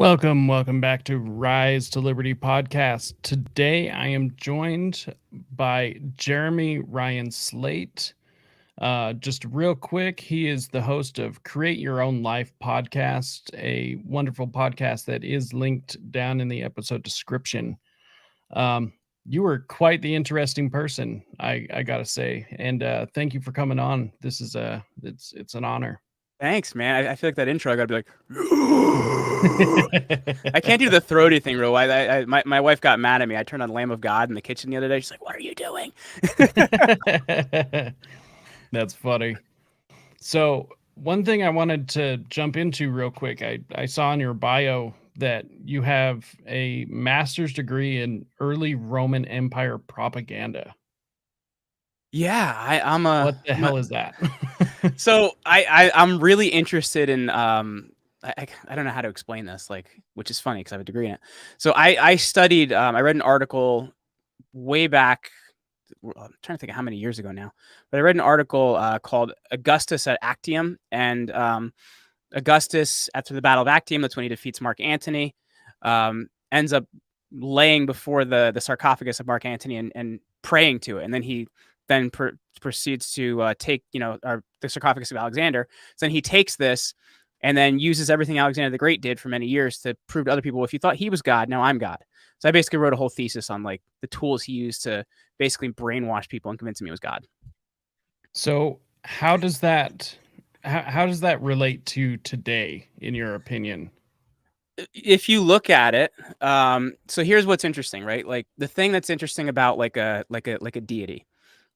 Welcome back to Rise to Liberty podcast. Today I am joined by Jeremy Ryan Slate. Just real quick, he is the host of Create Your Own Life podcast, a wonderful podcast that is linked down in the episode description. You were quite the interesting person, I gotta say, and thank you for coming on. This is it's an honor. Thanks, man. I feel like that intro, I gotta be like, I can't do the throaty thing real well. My wife got mad at me. I turned on Lamb of God in the kitchen the other day. She's like, "What are you doing?" That's funny. So one thing I wanted to jump into real quick, I saw in your bio that you have a master's degree in early Roman Empire propaganda. Yeah, What the hell is that? So I'm really interested in I don't know how to explain this, like, which is funny because I have a degree in it. So I studied I read an article way back. I'm trying to think of how many years ago now, but I read an article called Augustus at Actium, and Augustus, after the Battle of Actium, that's when he defeats Mark Antony, ends up laying before the sarcophagus of Mark Antony and praying to it, and then he proceeds to take the sarcophagus of Alexander. So then he takes this and then uses everything Alexander the Great did for many years to prove to other people, if you thought he was God, now I'm God. So I basically wrote a whole thesis on like the tools he used to basically brainwash people and convince them he was God. So how does that relate to today, in your opinion? If you look at it, so here's what's interesting, right? Like the thing that's interesting about like a deity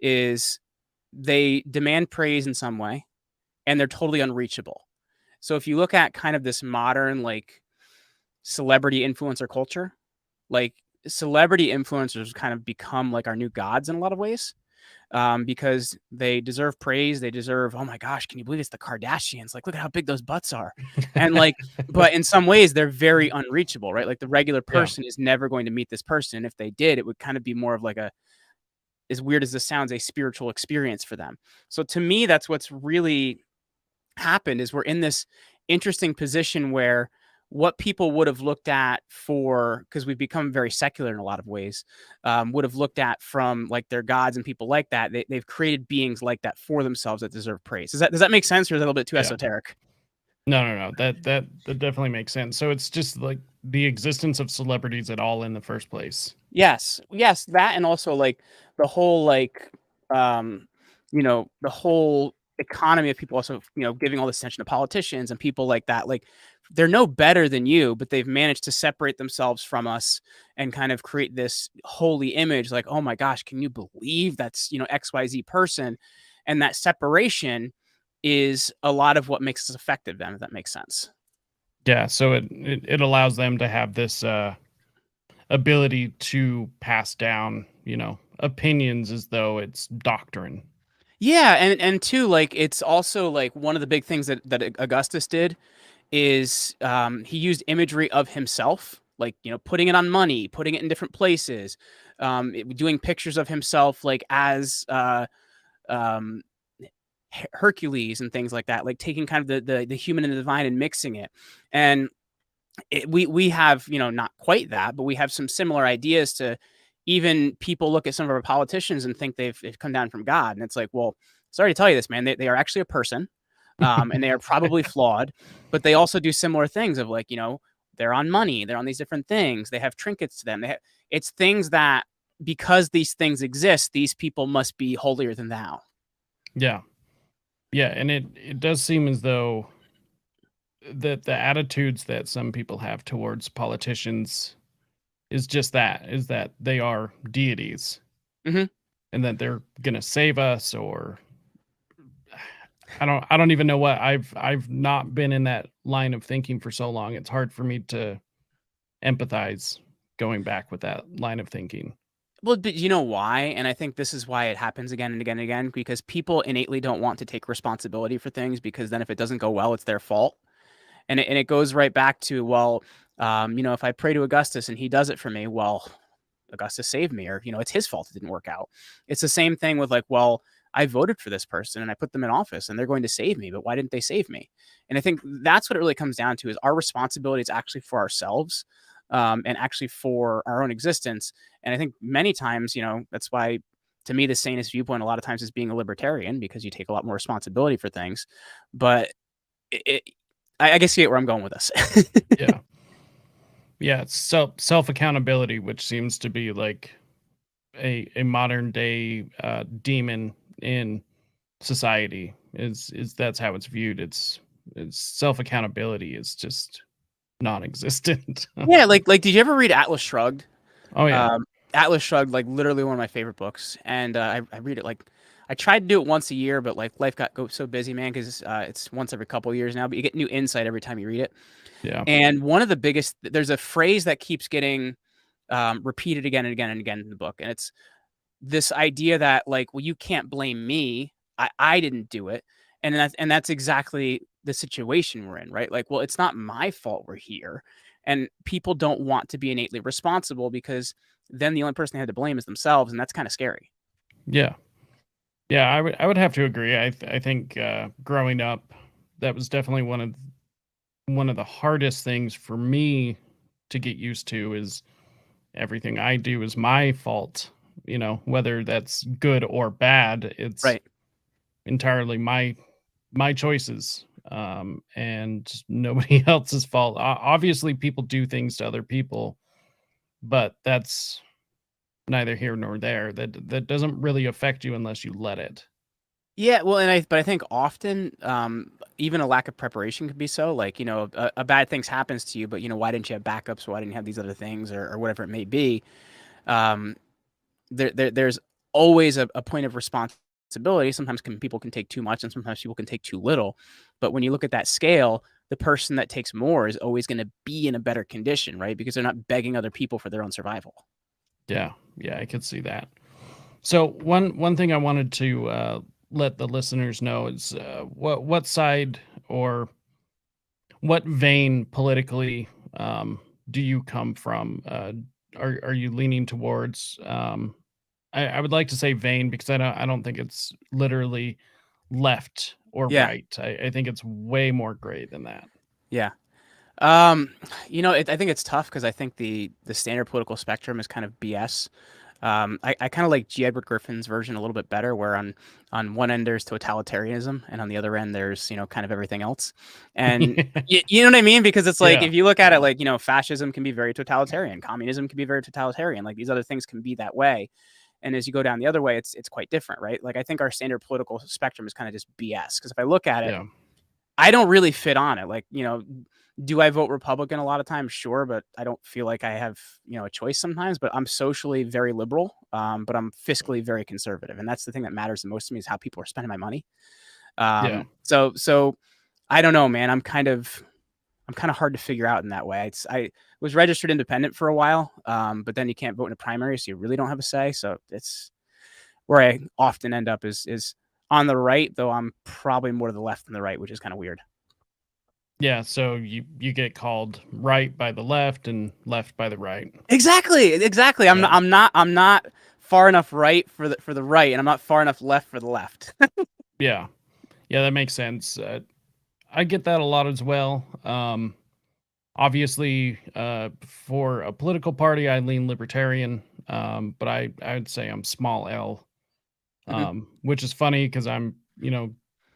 is they demand praise in some way and they're totally unreachable. So if you look at kind of this modern like celebrity influencer culture, like celebrity influencers kind of become like our new gods in a lot of ways, because they deserve praise. They deserve, oh my gosh, can you believe it's the Kardashians? Like, look at how big those butts are. And like, but in some ways they're very unreachable, right? Like the regular person is never going to meet this person. And if they did, it would kind of be more of like a, as weird as this sounds, a spiritual experience for them. So to me, that's what's really happened is we're in this interesting position where what people would have looked at for, because we've become very secular in a lot of ways, would have looked at from like their gods and people like that. They've created beings like that for themselves that deserve praise. Does that make sense, or is that a little bit too esoteric? No. That definitely makes sense. So it's just like the existence of celebrities at all in the first place. Yes, that, and also like the whole like the whole economy of people also giving all this attention to politicians and people like that. Like they're no better than you, but they've managed to separate themselves from us and kind of create this holy image. Like, oh my gosh, can you believe that's XYZ person? And that separation is a lot of what makes us effective. Then, if that makes sense. Yeah. So it allows them to have this ability to pass down, opinions as though it's doctrine. Yeah, and two, like it's also like one of the big things that Augustus did is he used imagery of himself, like putting it on money, putting it in different places, doing pictures of himself like as Hercules and things like that, like taking kind of the human and the divine and mixing it. And we have not quite that, but we have some similar ideas to. Even people look at some of our politicians and think they've come down from God. And it's like, well, sorry to tell you this, man, they are actually a person, and they are probably flawed, but they also do similar things of like, they're on money, they're on these different things, they have trinkets to them. It's things that because these things exist, these people must be holier than thou. Yeah. Yeah. And it does seem as though that the attitudes that some people have towards politicians is that they are deities, Mm-hmm. and that they're gonna save us, or I don't even know what. I've not been in that line of thinking for so long. It's hard for me to empathize going back with that line of thinking. Well, but you know why? And I think this is why it happens again and again and again, because people innately don't want to take responsibility for things, because then if it doesn't go well, it's their fault. And it goes right back to, well, if I pray to Augustus and he does it for me, well, Augustus saved me, or, it's his fault it didn't work out. It's the same thing with like, well, I voted for this person and I put them in office and they're going to save me, but why didn't they save me? And I think that's what it really comes down to, is our responsibility is actually for ourselves, and actually for our own existence. And I think many times, that's why, to me, the sanest viewpoint a lot of times is being a libertarian, because you take a lot more responsibility for things. But I guess you get where I'm going with this. Yeah. Yeah, it's self accountability, which seems to be like a modern day demon in society. Is That's how it's viewed. It's self accountability is just non-existent. Yeah, like did you ever read Atlas Shrugged? Oh yeah, Um, Atlas Shrugged, like literally one of my favorite books, and I read it like, I tried to do it once a year, but like life go so busy, man, because it's once every couple of years now. But you get new insight every time you read it. yeah, And one of the biggest, there's a phrase that keeps getting repeated again and again and again in the book, and it's this idea that, like, well, you can't blame me. I didn't do it. And that's exactly the situation we're in, right? Like, well, it's not my fault we're here. And people don't want to be innately responsible, because then the only person they have to blame is themselves, and that's kind of scary. yeah, yeah. I would have to agree. I think growing up, that was definitely one of the hardest things for me to get used to. Is everything I do is my fault. Whether that's good or bad, it's Right. entirely my choices, and nobody else's fault. Obviously, people do things to other people, but that's neither here nor there. That doesn't really affect you unless you let it. Yeah, well, but I think often, even a lack of preparation could be so. Like, a bad things happens to you, but why didn't you have backups? Why didn't you have these other things, or whatever it may be? Um, there's always a point of responsibility. Sometimes people can take too much, and sometimes people can take too little. But when you look at that scale, the person that takes more is always going to be in a better condition, right? Because they're not begging other people for their own survival. Yeah, yeah, I could see that. So one thing I wanted to let the listeners know is what side or what vein politically do you come from? Are you leaning towards? I would like to say vein, because I don't think it's literally left or Yeah, right. I think it's way more gray than that. yeah. I think it's tough, because I think the standard political spectrum is kind of BS. I kind of like G. Edward Griffin's version a little bit better, where on one end there's totalitarianism, and on the other end there's kind of everything else. And you know what I mean? Because it's like, Yeah, if you look at it, yeah, like, fascism can be very totalitarian, communism can be very totalitarian, like these other things can be that way. And as you go down the other way, it's quite different, right? Like, I think our standard political spectrum is kind of just BS, because if I look at it, yeah, I don't really fit on it. Like, do I vote Republican a lot of times? Sure, but I don't feel like I have, a choice sometimes. But I'm socially very liberal, but I'm fiscally very conservative, and that's the thing that matters the most to me, is how people are spending my money. yeah, So I don't know, man. I'm kind of hard to figure out in that way. I was registered independent for a while, but then you can't vote in a primary, so you really don't have a say. So it's where I often end up is on the right, though I'm probably more to the left than the right, which is kind of weird. yeah. So you get called right by the left and left by the right. Exactly, exactly. I'm Yeah, not, I'm not I'm not far enough right for the right, and I'm not far enough left for the left. yeah, yeah. That makes sense. I get that a lot as well. Obviously, for a political party, I lean libertarian, but I would say I'm small L, Mhm. which is funny because I'm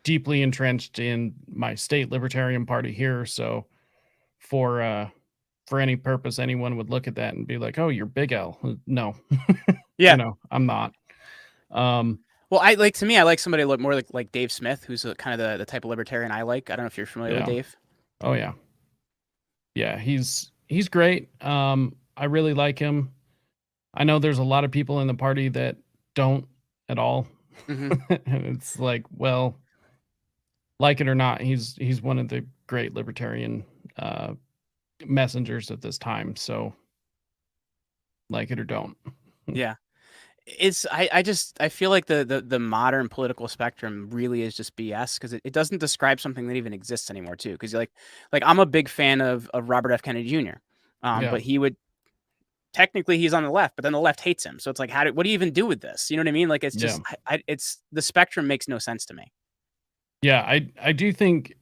deeply entrenched in my state libertarian party here. So for uh, for any purpose, anyone would look at that and be like, "Oh, you're big L." No, Yeah. I'm not. Um, Well, I like to me, I like somebody look more like Dave Smith, who's kind of the type of libertarian I like. I don't know if you're familiar with yeah. Dave. Oh yeah. Yeah. He's great. I really like him. I know there's a lot of people in the party that don't at all. Hmm. And it's like, well, like it or not, he's one of the great libertarian uh, messengers at this time. So, like it or don't. Yeah. I feel like the modern political spectrum really is just BS, because it doesn't describe something that even exists anymore too. Because like I'm a big fan of Robert F. Kennedy Jr. Yeah, But he would technically he's on the left, but then the left hates him. So it's like, what do you even do with this? You know what I mean? Like, it's just, it's the spectrum makes no sense to me. Yeah, I do think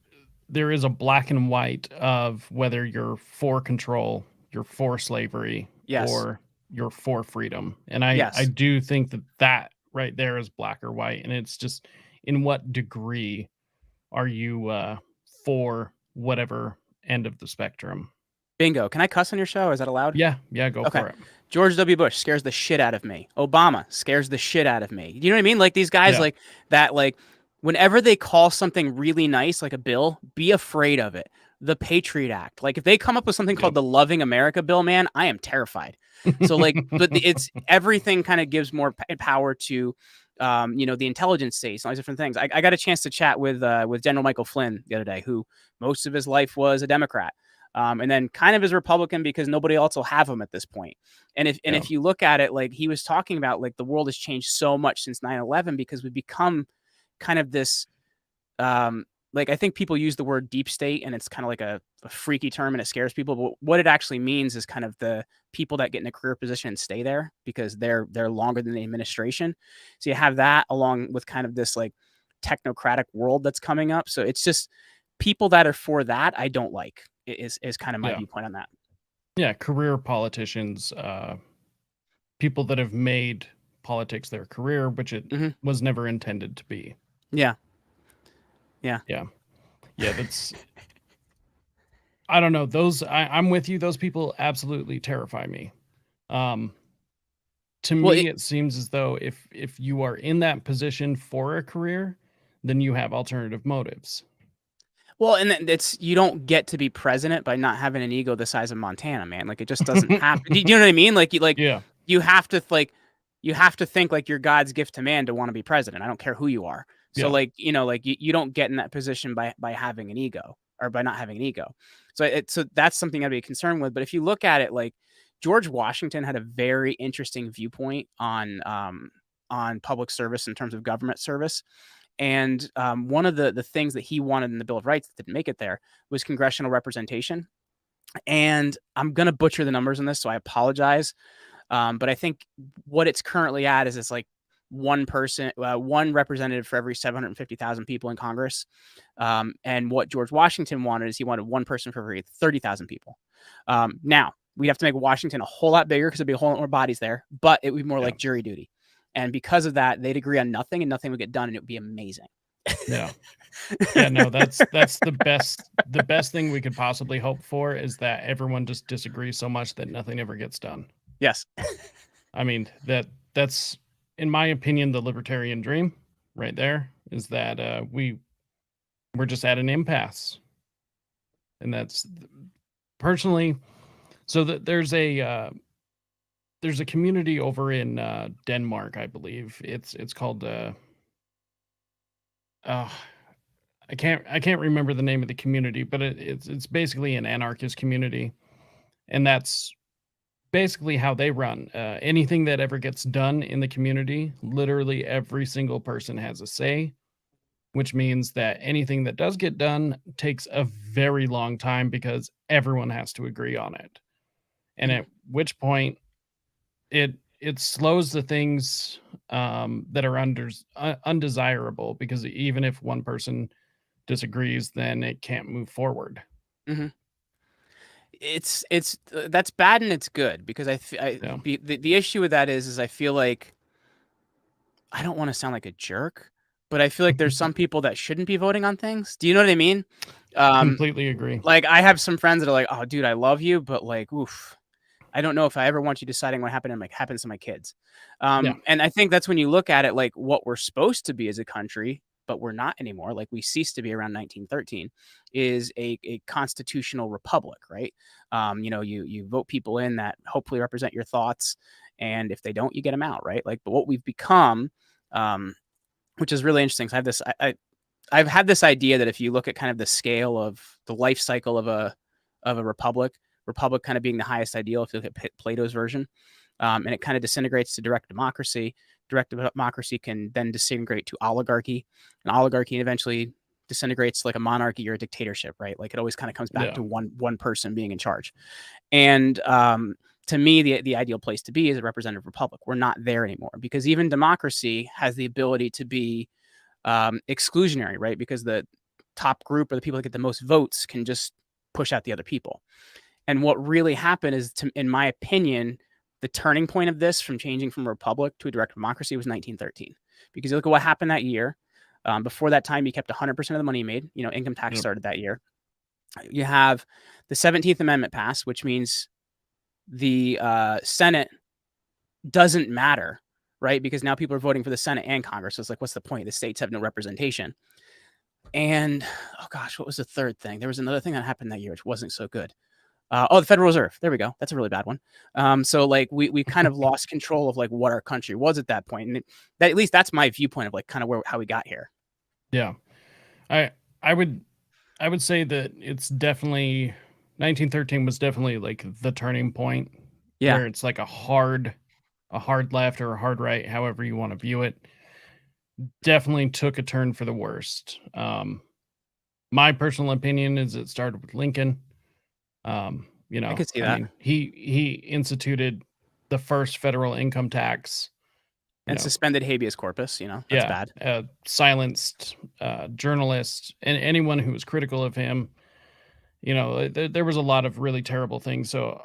there is a black and white of whether you're for control, you're for slavery, Yes. or you're for freedom. And I Yes. do think that right there is black or white. And it's just in what degree are you for whatever end of the spectrum. Bingo. Can I cuss on your show? Is that allowed? Yeah, go Okay. for it. George W. Bush scares the shit out of me. Obama scares the shit out of me. You know what I mean? Like these guys like that, like whenever they call something really nice, like a bill, be afraid of it. The Patriot Act. Like if they come up with something called the Loving America Bill, man, I am terrified. So like, but it's everything kind of gives more power to, the intelligence states and all these different things. I got a chance to chat with General Michael Flynn the other day, who most of his life was a Democrat. And then kind of is Republican because nobody else will have him at this point. And if you look at it, like he was talking about, like the world has changed so much since 9/11 because we've become kind of this, like I think people use the word deep state and it's kind of like a freaky term and it scares people. But what it actually means is kind of the people that get in a career position and stay there because they're longer than the administration. So you have that along with kind of this like technocratic world that's coming up. So it's just people that are for that I don't like. Is kind of my viewpoint on that. Yeah, career politicians, people that have made politics their career, which it was never intended to be. Yeah. That's I don't know. Those I'm with you. Those people absolutely terrify me. To me, it seems as though if you are in that position for a career, then you have alternative motives. Well, and it's you don't get to be president by not having an ego the size of Montana, man. Like it just doesn't happen. Do you know what I mean? Like you have to think like you're God's gift to man to want to be president. I don't care who you are. So like, you don't get in that position by having an ego or by not having an ego. So that's something I'd be concerned with. But if you look at it, like George Washington had a very interesting viewpoint on public service in terms of government service. And one of the things that he wanted in the Bill of Rights that didn't make it there was congressional representation. And I'm going to butcher the numbers on this, so I apologize. But I think what it's currently at is it's like one representative for every 750,000 people in Congress. And what George Washington wanted is he wanted one person for every 30,000 people. Now, we have to make Washington a whole lot bigger because there'd be a whole lot more bodies there, but it would be more like jury duty. And because of that, they'd agree on nothing and nothing would get done and it would be amazing. Yeah. No, that's the best thing we could possibly hope for is that everyone just disagrees so much that nothing ever gets done. Yes. I mean, that's in my opinion the libertarian dream right there is that we're just at an impasse. And that's personally so that there's a community over in Denmark, I believe. It's called I can't remember the name of the community, but it's basically an anarchist community, and that's basically how they run. Anything that ever gets done in the community, literally every single person has a say, which means that anything that does get done takes a very long time because everyone has to agree on it. And at which point it slows the things that are undesirable because even if one person disagrees, then it can't move forward. Mm-hmm. It's that's bad and it's good because the issue with that is I feel like I don't want to sound like a jerk, but I feel like there's some people that shouldn't be voting on things. Do you know what I mean? Completely agree. Like I have some friends that are like, "Oh, dude, I love you, but like, oof, I don't know if I ever want you deciding what happens to my kids." And I think that's when you look at it like what we're supposed to be as a country, but we're not anymore. Like we ceased to be around 1913 is a constitutional republic, right? You vote people in that hopefully represent your thoughts. And if they don't, you get them out, right? Like, but what we've become, which is really interesting. So I have this, I've had this idea that if you look at kind of the scale of the life cycle of a republic kind of being the highest ideal, if you look at Plato's version, and it kind of disintegrates to direct democracy. Direct democracy can then disintegrate to oligarchy, and oligarchy eventually disintegrates to like a monarchy or a dictatorship, right? Like it always kind of comes back to one person being in charge. And to me, the ideal place to be is a representative republic. We're not there anymore, because even democracy has the ability to be exclusionary, right? Because the top group or the people that get the most votes can just push out the other people. And what really happened is, in my opinion, the turning point of this from changing from a republic to a direct democracy was 1913. Because you look at what happened that year. Before that time, you kept 100% of the money you made. Income tax started that year. You have the 17th Amendment passed, which means the Senate doesn't matter, right? Because now people are voting for the Senate and Congress. So it's like, what's the point? The states have no representation. And, oh gosh, what was the third thing? There was another thing that happened that year, which wasn't so good. The Federal Reserve. There we go. That's a really bad one. So like we kind of lost control of like what our country was at that point. And that, at least that's my viewpoint of like kind of how we got here. Yeah. I would say that it's definitely 1913 was definitely like the turning point Yeah. where it's like a hard left or a hard right, however you want to view it. Definitely took a turn for the worst. My personal opinion is it started with Lincoln. I could see I that. mean, he instituted the first federal income tax And suspended habeas corpus, that's bad. Silenced journalists and anyone who was critical of him. There was a lot of really terrible things. So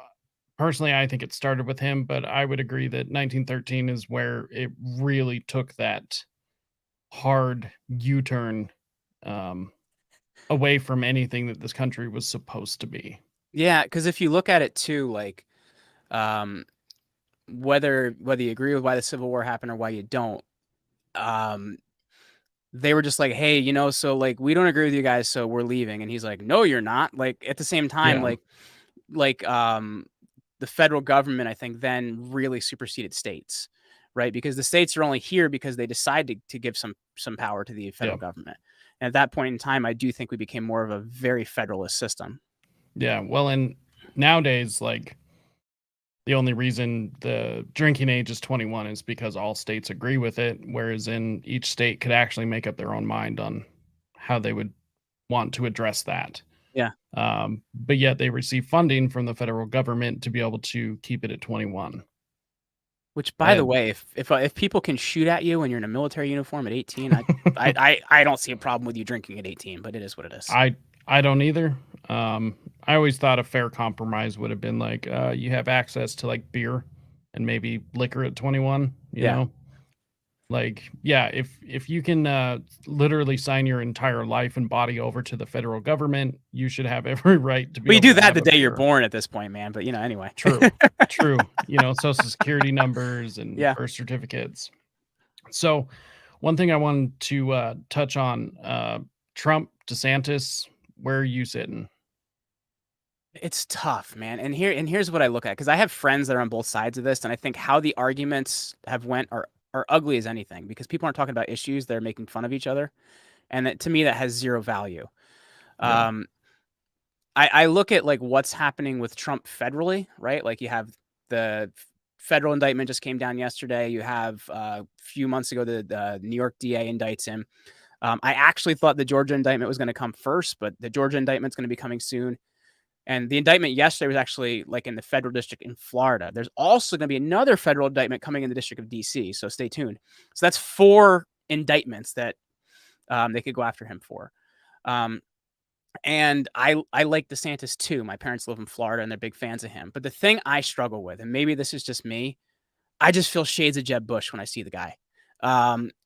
personally, I think it started with him, but I would agree that 1913 is where it really took that hard U-turn away from anything that this country was supposed to be. Yeah, because if you look at it too, like whether you agree with why the Civil War happened or why you don't, they were just like, hey, so like we don't agree with you guys, so we're leaving. And he's like, no, you're not. Like at the same time, the federal government, I think, then really superseded states, right? Because the states are only here because they decided to give some power to the federal government. And at that point in time, I do think we became more of a very federalist system. Yeah, well, and nowadays, like, the only reason the drinking age is 21 is because all states agree with it, whereas in each state could actually make up their own mind on how they would want to address that. Yeah. But yet they receive funding from the federal government to be able to keep it at 21. Which, by the way, if people can shoot at you when you're in a military uniform at 18, I don't see a problem with you drinking at 18, but it is what it is. I don't either. I always thought a fair compromise would have been like you have access to like beer and maybe liquor at 21. You know, like if you can literally sign your entire life and body over to the federal government, you should have every right to be. Well, you do that the day you're born at this point, man. But anyway. True. Social security numbers and birth certificates. So, one thing I wanted to touch on: Trump, DeSantis. Where are you sitting? It's tough, man. And here's what I look at, because I have friends that are on both sides of this, and I think how the arguments have went are ugly as anything, because people aren't talking about issues; they're making fun of each other, and that, to me, that has zero value. Yeah. I look at like what's happening with Trump federally, right? Like you have the federal indictment just came down yesterday. You have a few months ago the New York DA indicts him. I actually thought the Georgia indictment was going to come first, but the Georgia indictment is going to be coming soon. And the indictment yesterday was actually like in the federal district in Florida. There's also going to be another federal indictment coming in the district of DC. So stay tuned. So that's 4 indictments that they could go after him for. And I like DeSantis too. My parents live in Florida and they're big fans of him. But the thing I struggle with, and maybe this is just me, I just feel shades of Jeb Bush when I see the guy.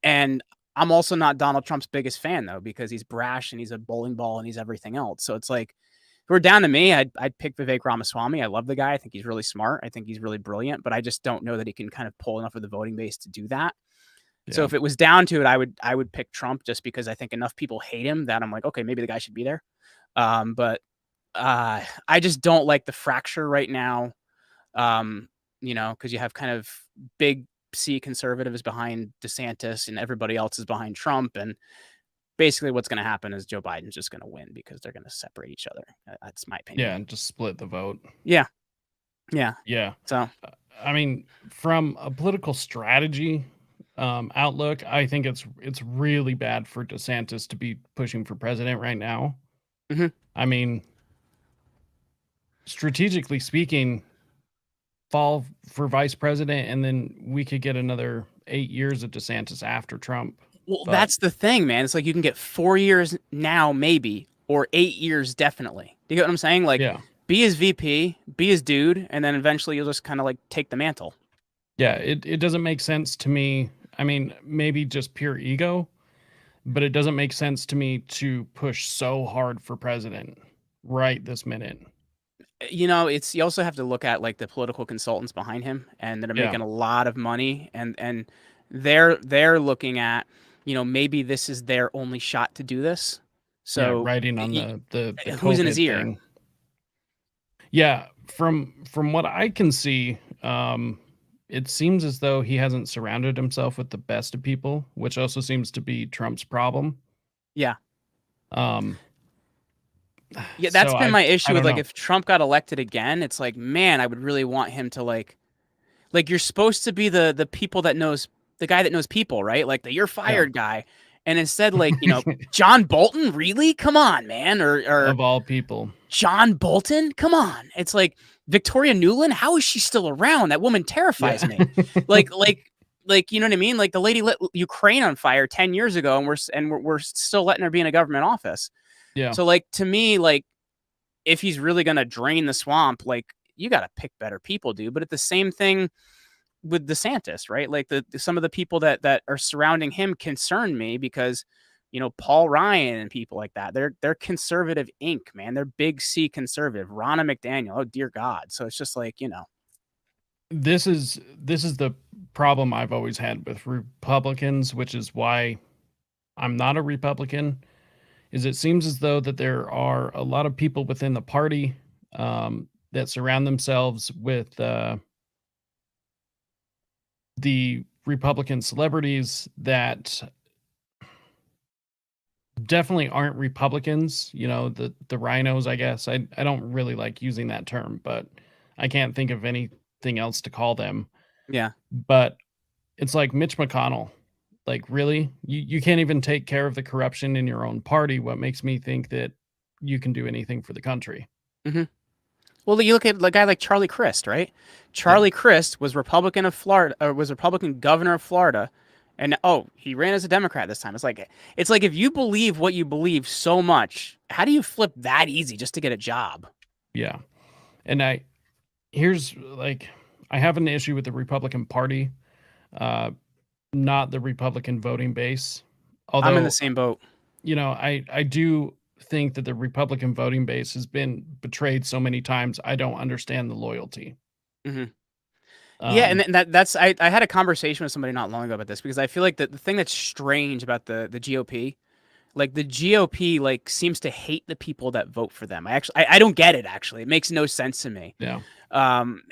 And I'm also not Donald Trump's biggest fan, though, because he's brash and he's a bowling ball and he's everything else. So it's like, if it were down to me, I'd pick Vivek Ramaswamy. I love the guy. I think he's really smart. I think he's really brilliant, but I just don't know that he can kind of pull enough of the voting base to do that. Yeah. So if it was down to it, I would pick Trump, just because I think enough people hate him that I'm like, okay, maybe the guy should be there. But I just don't like the fracture right now. Because you have kind of big C conservatives behind DeSantis and everybody else is behind Trump. And basically what's going to happen is Joe Biden's just going to win because they're going to separate each other. That's my opinion. Yeah, and just split the vote. Yeah. So, I mean, from a political strategy outlook, I think it's really bad for DeSantis to be pushing for president right now. Mm-hmm. I mean, strategically speaking, fall for vice president, and then we could get another 8 years of DeSantis after Trump. Well, But that's the thing, man. It's like you can get 4 years now, maybe, or 8 years definitely. Do you get what I'm saying? Like, yeah, be his VP, be his dude, and then eventually you'll just kind of like take the mantle. yeah, it doesn't make sense to me. I mean, maybe just pure ego, but it doesn't make sense to me to push so hard for president right this minute. It's you also have to look at like the political consultants behind him, and that are Yeah, making a lot of money, and they're looking at, maybe this is their only shot to do this. yeah, So, writing on the who's in his COVID ear? thing. Yeah, from what I can see, it seems as though he hasn't surrounded himself with the best of people, which also seems to be Trump's problem. Yeah. Um, Yeah, that's so been my I issue with don't like know. if Trump got elected again, it's like, man, I would really want him to like you're supposed to be the people that knows the guy that knows people, right? Like the you're Yeah, fired guy. And instead, like, John Bolton, really? Come on, man. Or of all people. John Bolton? Come on. It's like Victoria Newland, how is she still around? That woman terrifies Yeah, me. Like like like you know what I mean? Like the lady lit Ukraine on fire 10 years ago, and we're still letting her be in a government office. yeah. So like to me, like if he's really going to drain the swamp, like you got to pick better people, dude. But it's the same thing with DeSantis, right? Like some of the people that are surrounding him concern me because, Paul Ryan and people like that, they're conservative ink, man. They're big C conservative. Ronna McDaniel, oh dear God. So it's just like, This is the problem I've always had with Republicans, which is why I'm not a Republican. Is it seems as though that there are a lot of people within the party that surround themselves with the Republican celebrities that definitely aren't Republicans. You know, the rhinos. I guess I don't really like using that term, but I can't think of anything else to call them. yeah. But it's like Mitch McConnell. Like, really? You can't even take care of the corruption in your own party. What makes me think that you can do anything for the country? hmm Well, you look at a guy like Charlie Crist, right? Yeah. Charlie Crist was Republican of Florida, or was Republican governor of Florida, and he ran as a Democrat this time. It's like if you believe what you believe so much, how do you flip that easy just to get a job? Yeah. And here's like, I have an issue with the Republican Party, uh, not the Republican voting base. I'm in the Although, same boat. I do think that the Republican voting base has been betrayed so many times. I don't understand the loyalty. hmm Yeah, and Um, that's I had a conversation with somebody not long ago about this because I feel like the thing that's strange about the GOP, like the GOP like seems to hate the people that vote for them. I don't get it actually. It makes no sense to me. yeah.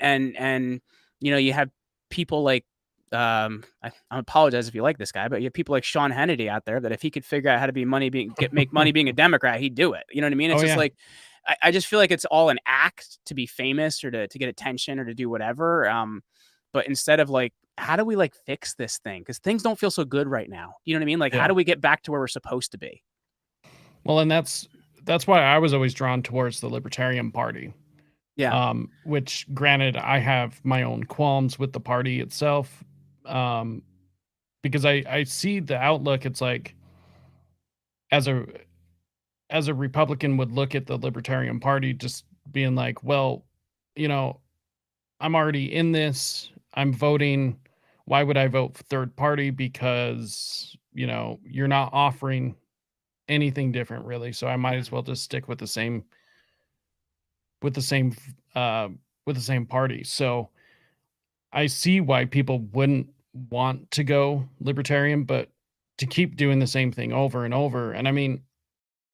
And you have people like I apologize if you like this guy, but you have people like Sean Hannity out there that if he could figure out how to make money being a Democrat, he'd do it. You know what I mean? It's Oh just yeah. like I just feel like it's all an act to be famous or to get attention or to do whatever. But instead of like, how do we like fix this thing? Because things don't feel so good right now. You know what I mean? Like, how Yeah. do we get back to where we're supposed to be? Well, and that's why I was always drawn towards the Libertarian Party. Yeah. Which granted, I have my own qualms with the party itself, um, because I see the outlook. It's like as a as a Republican would look at the Libertarian Party, just being like, well, you know, I'm already in this. I'm voting. Why would I vote for third party? Because you're not offering anything different, really. So I might as well just stick with the same uh, with the same party. So I see why people wouldn't want to go libertarian, but to keep doing the same thing over and over. And I mean,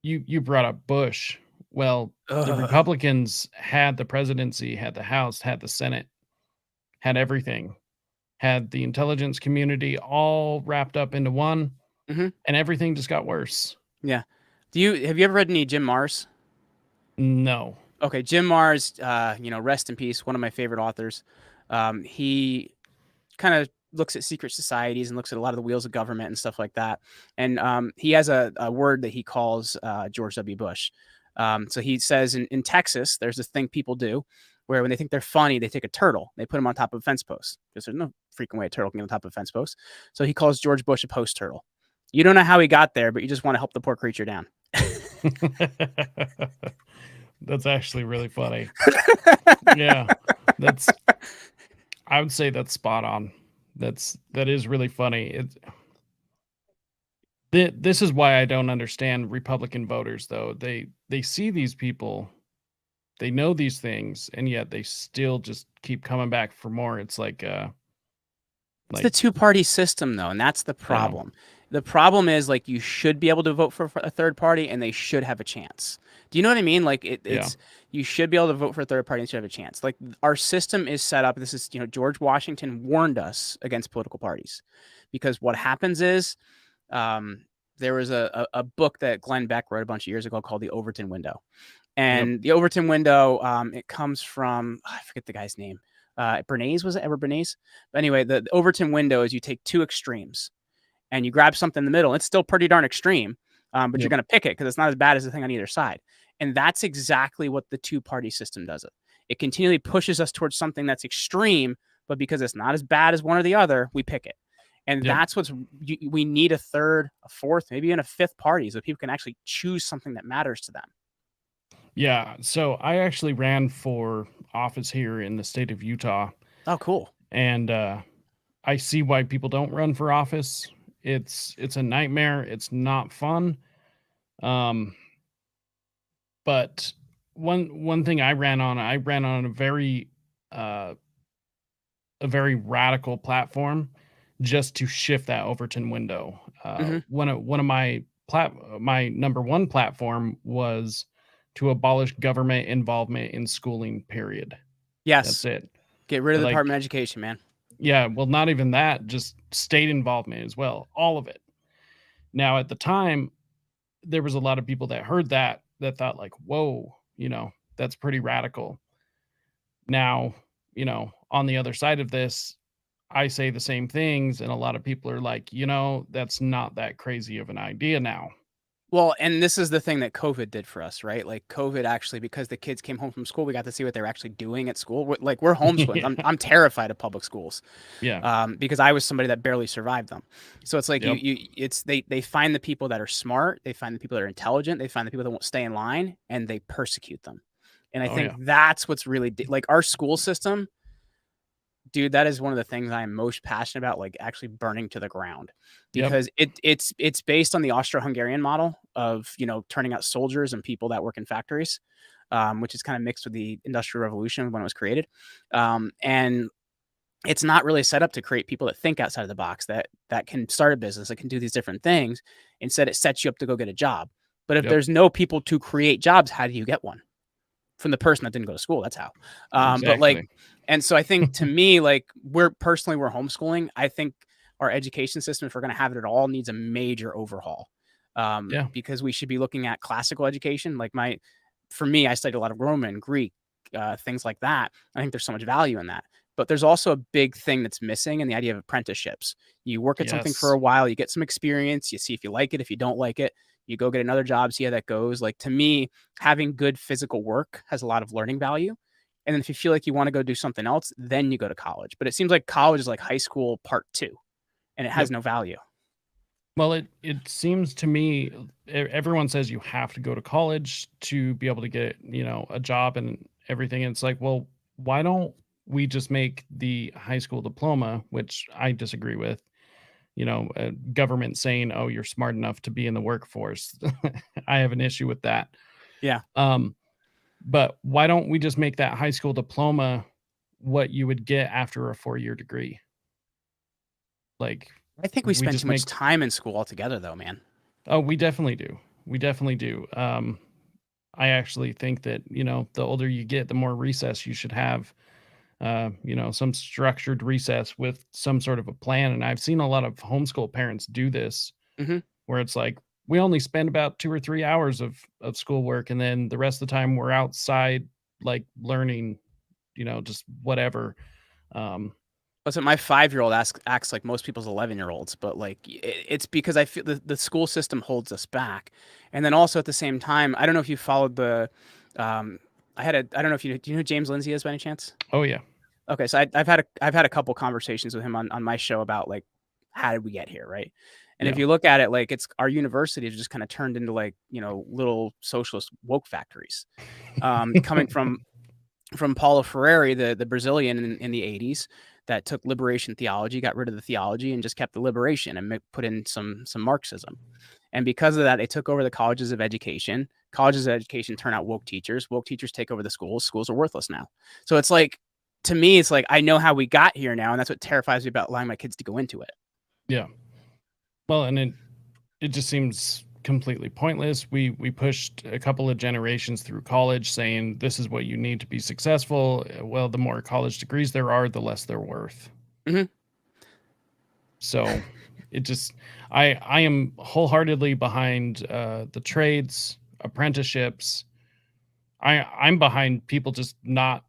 you brought up Bush. Well, the Ugh. Republicans had the presidency, had the House, had the Senate, had everything, had the intelligence community all wrapped up into one, hmm and everything just got worse. Yeah. Have you ever read any Jim Mars? No. Okay, Jim Mars, rest in peace, one of my favorite authors. He kind of looks at secret societies and looks at a lot of the wheels of government and stuff like that. And he has a word that he calls George W. Bush. So he says in Texas, there's this thing people do where when they think they're funny, they take a turtle, they put him on top of a fence post, because there's no freaking way a turtle can get on top of a fence post. So he calls George Bush a post turtle. You don't know how he got there, but you just want to help the poor creature down. That's actually really funny. Yeah, I would say that's spot on. That is really funny. This is why I don't understand Republican voters, though. They see these people, they know these things, and yet they still just keep coming back for more. It's It's the two-party system, though, and that's the problem. The problem is, like, you should be able to vote for a third party, and they should have a chance. Do you know what I mean? Like, it's you should be able to vote for a third party and should have a chance. Like, our system is set up. This is, George Washington warned us against political parties, because what happens is, there was a book that Glenn Beck wrote a bunch of years ago called The Overton Window. And the Overton Window, it comes from, I forget the guy's name. Bernays, was it Edward Bernays? But anyway, the Overton Window is you take two extremes and you grab something in the middle. It's still pretty darn extreme, but you're going to pick it because it's not as bad as the thing on either side. And that's exactly what the two-party system does. It continually pushes us towards something that's extreme, but because it's not as bad as one or the other, we pick it. And that's we need a third, a fourth, maybe even a fifth party so people can actually choose something that matters to them. Yeah. So I actually ran for office here in the state of Utah. Oh, cool. And I see why people don't run for office. It's a nightmare. It's not fun. But one thing I ran on a very radical platform just to shift that Overton window. One of my number one platform was to abolish government involvement in schooling, period. Yes. That's it. Get rid of the Department of Education, man. Yeah, well, not even that, just state involvement as well, all of it. Now, at the time, there was a lot of people that heard that thought like, whoa, that's pretty radical. Now, on the other side of this, I say the same things, and a lot of people are like, that's not that crazy of an idea now. Well, and this is the thing that COVID did for us, right? Like COVID actually, because the kids came home from school, we got to see what they were actually doing at school. We're homeschooling. I'm terrified of public schools. Yeah. Because I was somebody that barely survived them. So it's like they find the people that are smart, they find the people that are intelligent, they find the people that won't stay in line, and they persecute them. And I think that's what's really like our school system. Dude, that is one of the things I'm most passionate about, like actually burning to the ground, because it's based on the Austro-Hungarian model of, turning out soldiers and people that work in factories, which is kind of mixed with the Industrial Revolution when it was created. And it's not really set up to create people that think outside of the box, that can start a business, that can do these different things. Instead, it sets you up to go get a job. But if there's no people to create jobs, how do you get one? From the person that didn't go to school. That's how. But and so I think to me, like we're homeschooling. I think our education system, if we're going to have it at all, needs a major overhaul. Because we should be looking at classical education. Like for me, I studied a lot of Roman, Greek, things like that. I think there's so much value in that. But there's also a big thing that's missing in the idea of apprenticeships. You work at something for a while, you get some experience, you see if you like it. If you don't like it, you go get another job, see how that goes. Like to me, having good physical work has a lot of learning value. And then if you feel like you want to go do something else, then you go to college. But it seems like college is like high school part 2, and it has no value. Well, it seems to me, everyone says you have to go to college to be able to get, a job and everything. And it's like, well, why don't we just make the high school diploma, which I disagree with, government saying, oh, you're smart enough to be in the workforce. I have an issue with that. Yeah. But why don't we just make that high school diploma what you would get after a 4-year degree? Like, I think we spend too much time in school altogether, though, man. Oh, we definitely do. We definitely do. I actually think that, the older you get, the more recess you should have. Some structured recess with some sort of a plan. And I've seen a lot of homeschool parents do this, where it's like, we only spend about 2 or 3 hours of schoolwork. And then the rest of the time we're outside, like learning, just whatever. Listen, my 5-year-old acts like most people's 11-year-olds, but like it's because I feel the school system holds us back. And then also at the same time, I don't know if you followed I I don't know if do you know who James Lindsay is by any chance? Oh yeah. Okay, so I've had a couple conversations with him on my show about like how did we get here, right? And if Yeah. you look at it, like it's our university has just kind of turned into like little socialist woke factories, coming from Paulo Freire, the Brazilian in the 80s that took liberation theology, got rid of the theology, and just kept the liberation and put in some Marxism. And because of that, they took over the colleges of education. Colleges of education turn out woke teachers. Woke teachers take over the schools. Schools are worthless now. So it's like, to me, it's like I know how we got here now, and that's what terrifies me about allowing my kids to go into it. Yeah. Well, and it just seems completely pointless. We pushed a couple of generations through college saying this is what you need to be successful. Well, the more college degrees there are, the less they're worth. Mm-hmm. So it just I am wholeheartedly behind the trades, apprenticeships. I'm behind people just not,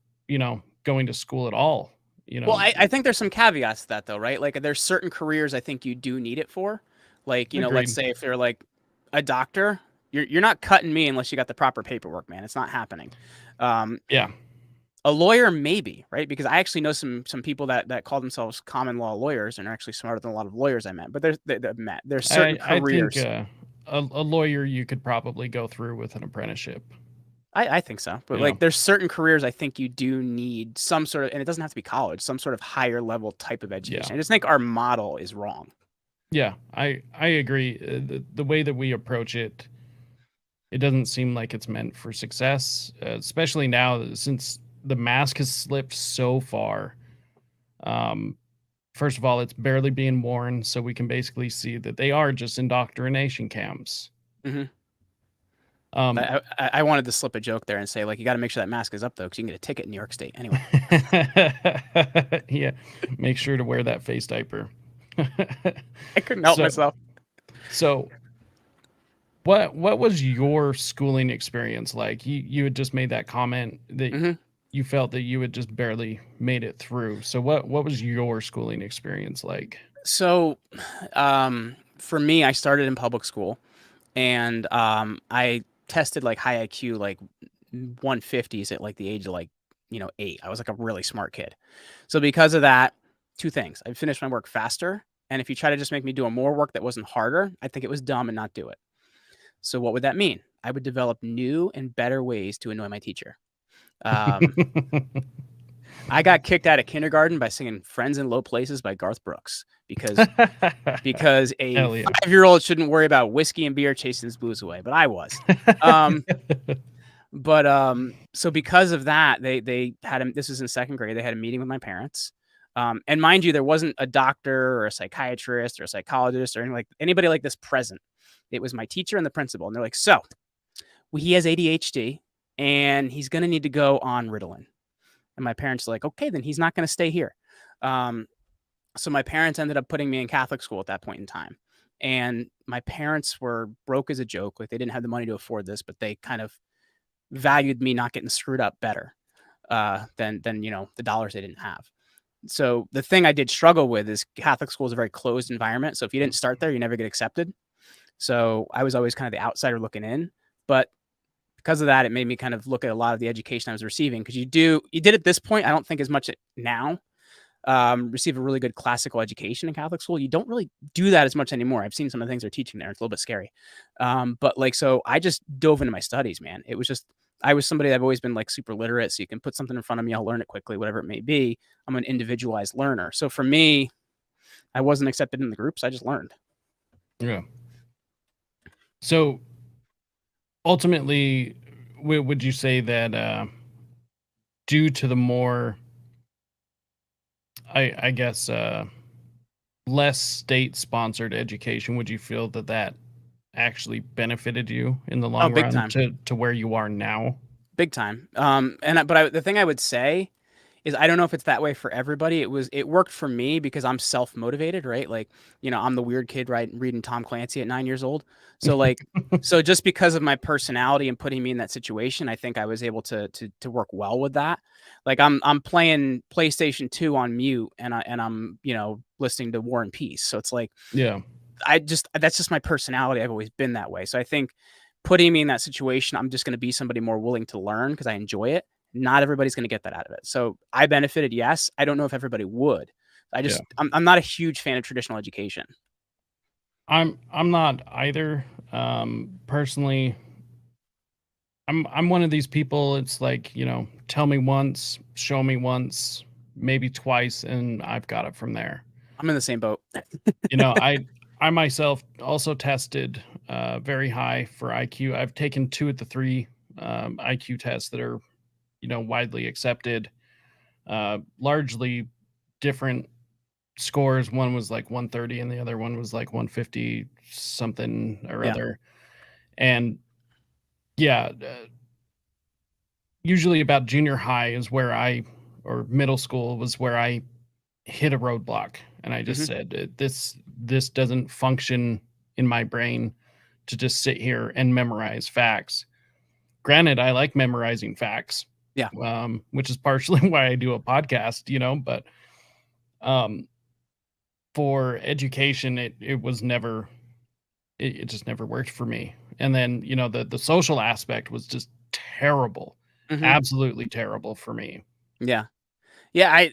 going to school at all. Well, I think there's some caveats to that though, right? Like there's certain careers I think you do need it for. Like, let's Agreed. say if you're like a doctor, you're not cutting me unless you got the proper paperwork, man. It's not happening. Yeah. A lawyer, maybe, right? Because I actually know some people that call themselves common law lawyers and are actually smarter than a lot of lawyers I met. But there's certain careers. I think a lawyer you could probably go through with an apprenticeship. I think so. But like there's certain careers I think you do need some sort of, and it doesn't have to be college, some sort of higher level type of education. Yeah. I just think our model is wrong. Yeah, I agree. The way that we approach it, it doesn't seem like it's meant for success, especially now since the mask has slipped so far. First of all, it's barely being worn, so we can basically see that they are just indoctrination camps. Mm-hmm. Um, I wanted to slip a joke there and say, like, you got to make sure that mask is up, though, because you can get a ticket in New York State. Anyway. Yeah, make sure to wear that face diaper. I couldn't help myself. So, what was your schooling experience like? You had just made that comment that you felt that you had just barely made it through. So, what was your schooling experience like? So, for me, I started in public school, and I tested like high IQ, like 150s at like the age of like 8. I was like a really smart kid. So because of that, two things: I finished my work faster, and if you try to just make me do more work that wasn't harder, I think it was dumb and not do it. So what would that mean? I would develop new and better ways to annoy my teacher. I got kicked out of kindergarten by singing "Friends in Low Places" by Garth Brooks because a 5-year-old shouldn't worry about whiskey and beer chasing his blues away, but I was. So because of that, they had this was in 2nd grade. They had a meeting with my parents. And mind you, there wasn't a doctor or a psychiatrist or a psychologist or anybody like this present. It was my teacher and the principal. And they're like, so he has ADHD and he's going to need to go on Ritalin. And my parents were like, okay, then he's not going to stay here. So my parents ended up putting me in Catholic school at that point in time. And my parents were broke as a joke. Like they didn't have the money to afford this, but they kind of valued me not getting screwed up better than the dollars they didn't have. So the thing I did struggle with is Catholic school is a very closed environment. So if you didn't start there, you never get accepted. So I was always kind of the outsider looking in. But because of that, it made me kind of look at a lot of the education I was receiving. Because you did at this point, I don't think as much now, receive a really good classical education in Catholic school. You don't really do that as much anymore. I've seen some of the things they're teaching there. It's a little bit scary. But so I just dove into my studies, man. It was just, I was somebody that I've always been like super literate. So you can put something in front of me, I'll learn it quickly, whatever it may be. I'm an individualized learner. So for me, I wasn't accepted in the groups. I just learned. Yeah. So ultimately, would you say that due to the more, I guess, less state-sponsored education, would you feel that actually benefited you in the long big run time. to where you are now? Big time. The thing I would say is I don't know if it's that way for everybody. It worked for me because I'm self-motivated, right? Like, I'm the weird kid, right, reading Tom Clancy at 9 years old. So so just because of my personality and putting me in that situation, I think I was able to work well with that. Like I'm playing PlayStation 2 on mute and I'm, listening to War and Peace. So it's like, Yeah. that's just my personality. I've always been that way. So I think putting me in that situation, I'm just going to be somebody more willing to learn because I enjoy it. Not everybody's going to get that out of it. So I benefited, yes. I don't know if everybody would. Yeah. I'm not a huge fan of traditional education. I'm not either. Personally, I'm one of these people. It's like, tell me once, show me once, maybe twice, and I've got it from there. I'm in the same boat. I myself also tested very high for IQ. I've taken 2 of the 3 IQ tests that are, widely accepted. Largely different scores. One was like 130 and the other one was like 150 something or Yeah. other. And yeah, usually about junior high is where or middle school was where I hit a roadblock, and I just said, this doesn't function in my brain to just sit here and memorize facts. Granted, I like memorizing facts, Yeah. Which is partially why I do a podcast, but for education, it was never, it just never worked for me. And then, the social aspect was just terrible, absolutely terrible for me. Yeah. Yeah,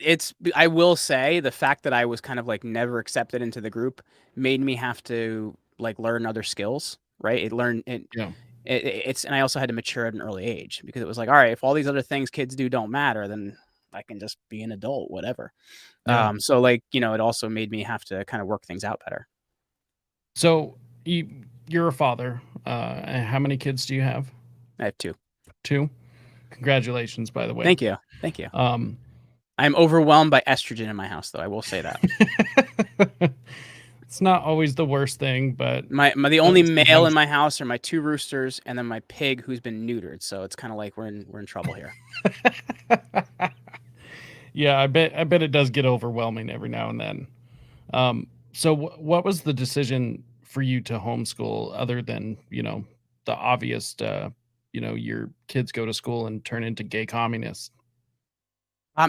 I will say the fact that I was kind of like never accepted into the group made me have to like learn other skills, right? Yeah. It's and I also had to mature at an early age because it was like, all right, if all these other things kids do don't matter, then I can just be an adult, whatever. Yeah. So like, it also made me have to kind of work things out better. So you're a father. And how many kids do you have? I have 2. 2? Congratulations, by the way. Thank you. Thank you. I'm overwhelmed by estrogen in my house, though. I will say that. It's not always the worst thing, but the only male in my house are my 2 roosters and then my pig who's been neutered. So it's kind of like we're in trouble here. Yeah, I bet it does get overwhelming every now and then. So what was the decision for you to homeschool other than, the obvious, your kids go to school and turn into gay communists?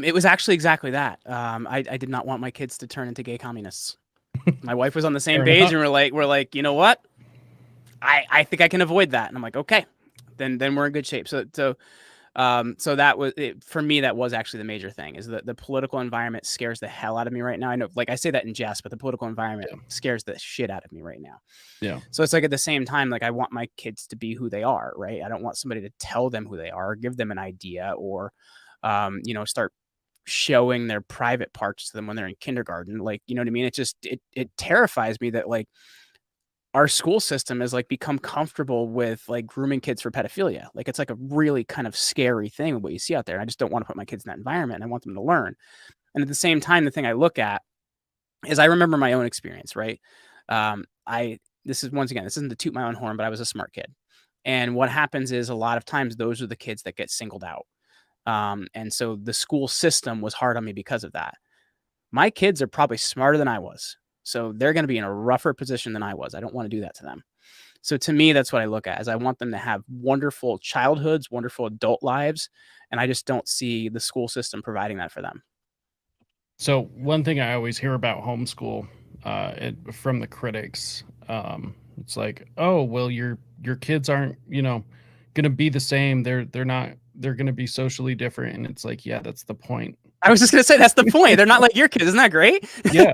It was actually exactly that. I did not want my kids to turn into gay communists. My wife was on the same Fair page, enough. and we're like, you know what? I think I can avoid that. And I'm like, okay, then we're in good shape. So that was it, for me. That was actually the major thing is that the political environment scares the hell out of me right now. I know, like I say that in jest, but the political environment scares the shit out of me right now. Yeah. So it's like at the same time, like I want my kids to be who they are, right? I don't want somebody to tell them who they are, or give them an idea, or start showing their private parts to them when they're in kindergarten. Like, you know what I mean? It just it terrifies me that like our school system has like become comfortable with like grooming kids for pedophilia. Like it's like a really kind of scary thing what you see out there. And I just don't want to put my kids in that environment. And I want them to learn. And at the same time, the thing I look at is I remember my own experience, right? This isn't to toot my own horn, but I was a smart kid. And what happens is a lot of times those are the kids that get singled out. And so the school system was hard on me because of that. My kids are probably smarter than I was. So they're going to be in a rougher position than I was. I don't want to do that to them. So to me, that's what I look at is I want them to have wonderful childhoods, wonderful adult lives. And I just don't see the school system providing that for them. So one thing I always hear about homeschool from the critics, it's like, oh, well, your kids aren't, going to be the same. They're going to be socially different. And it's like, yeah, that's the point. I was just going to say, that's the point. They're not like your kids. Isn't that great? Yeah,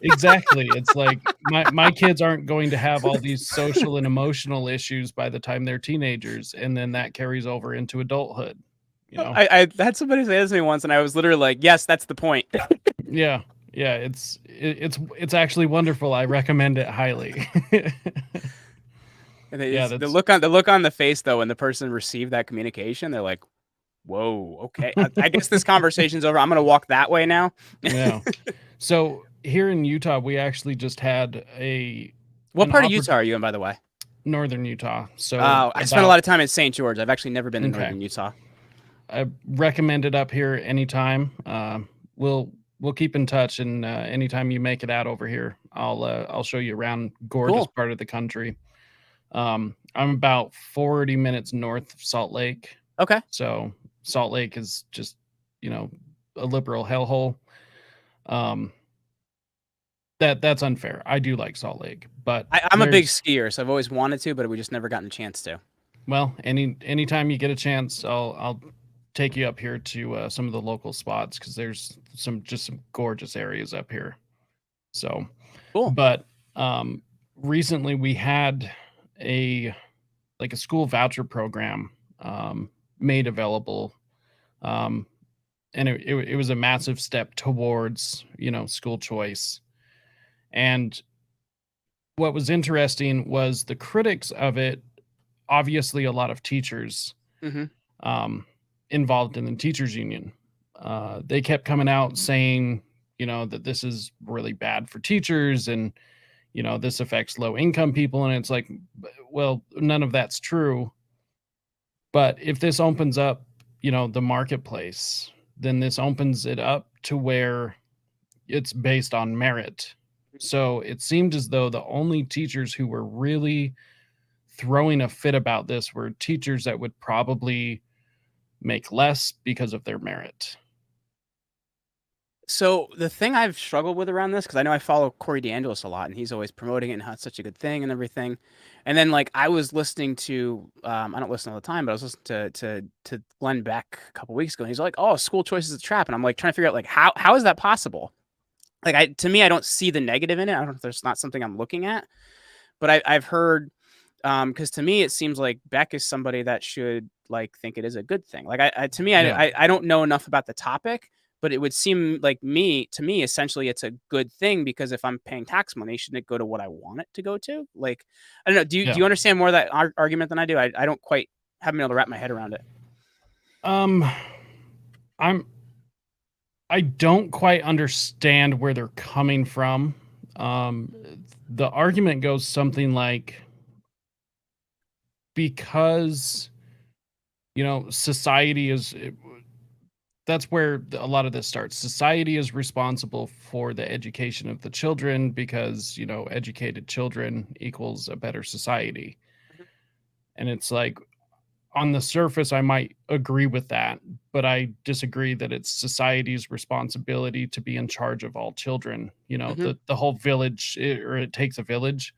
exactly. It's like my kids aren't going to have all these social and emotional issues by the time they're teenagers. And then that carries over into adulthood. I had somebody say this to me once and I was literally like, yes, that's the point. Yeah. Yeah. It's actually wonderful. I recommend it highly. And the look on the face though, when the person received that communication, they're like, whoa, okay. I guess this conversation's over. I'm going to walk that way now. Yeah. So here in Utah, we actually just had What part of Utah are you in, by the way? Northern Utah. So I spent a lot of time in St. George. I've actually never been in Northern Utah. I recommend it up here anytime. We'll keep in touch, and anytime you make it out over here, I'll show you around gorgeous part of the country. I'm about 40 minutes north of Salt Lake. Okay. So Salt Lake is just, a liberal hellhole. That's unfair. I do like Salt Lake, but I'm a big there's skier, so I've always wanted to, but we just never gotten a chance to. well, anytime you get a chance, I'll take you up here to some of the local spots because there's some gorgeous areas up here. So, Cool. but recently we had a like a school voucher program made available, um, and it was a massive step towards school choice. And what was interesting was the critics of it. Obviously, a lot of teachers Mm-hmm. um, involved in the teachers union. They kept coming out saying, that this is really bad for teachers and, this affects low income people. And it's like, well, none of that's true. But if this opens up, the marketplace, then this opens it up to where it's based on merit. So it seemed as though the only teachers who were really throwing a fit about this were teachers that would probably make less because of their merit. So the thing I've struggled with around this, because I know I follow Corey DeAngelis a lot, and he's always promoting it and how it's such a good thing and everything. And then like I was listening to, I don't listen all the time, but I was listening to Glenn Beck a couple weeks ago, and he's like, "Oh, school choice is a trap," and I'm like trying to figure out like how is that possible? Like to me, I don't see the negative in it. I don't know if there's not something I'm looking at, but I've heard, because to me it seems like Beck is somebody that should like think it is a good thing. Like to me, Yeah. I don't know enough about the topic, but it would seem like to me, essentially, it's a good thing because if I'm paying tax money, shouldn't it go to what I want it to go to? Like, I don't know. Do Yeah. you understand more of that argument than I do? I don't quite haven't been able to wrap my head around it. Um, I'm I don't quite understand where they're coming from. Um, the argument goes something like because society that's where a lot of this starts. Society is responsible for the education of the children because educated children equals a better society. And it's like on the surface, I might agree with that, but I disagree that it's society's responsibility to be in charge of all children. Mm-hmm. The whole village, or it takes a village.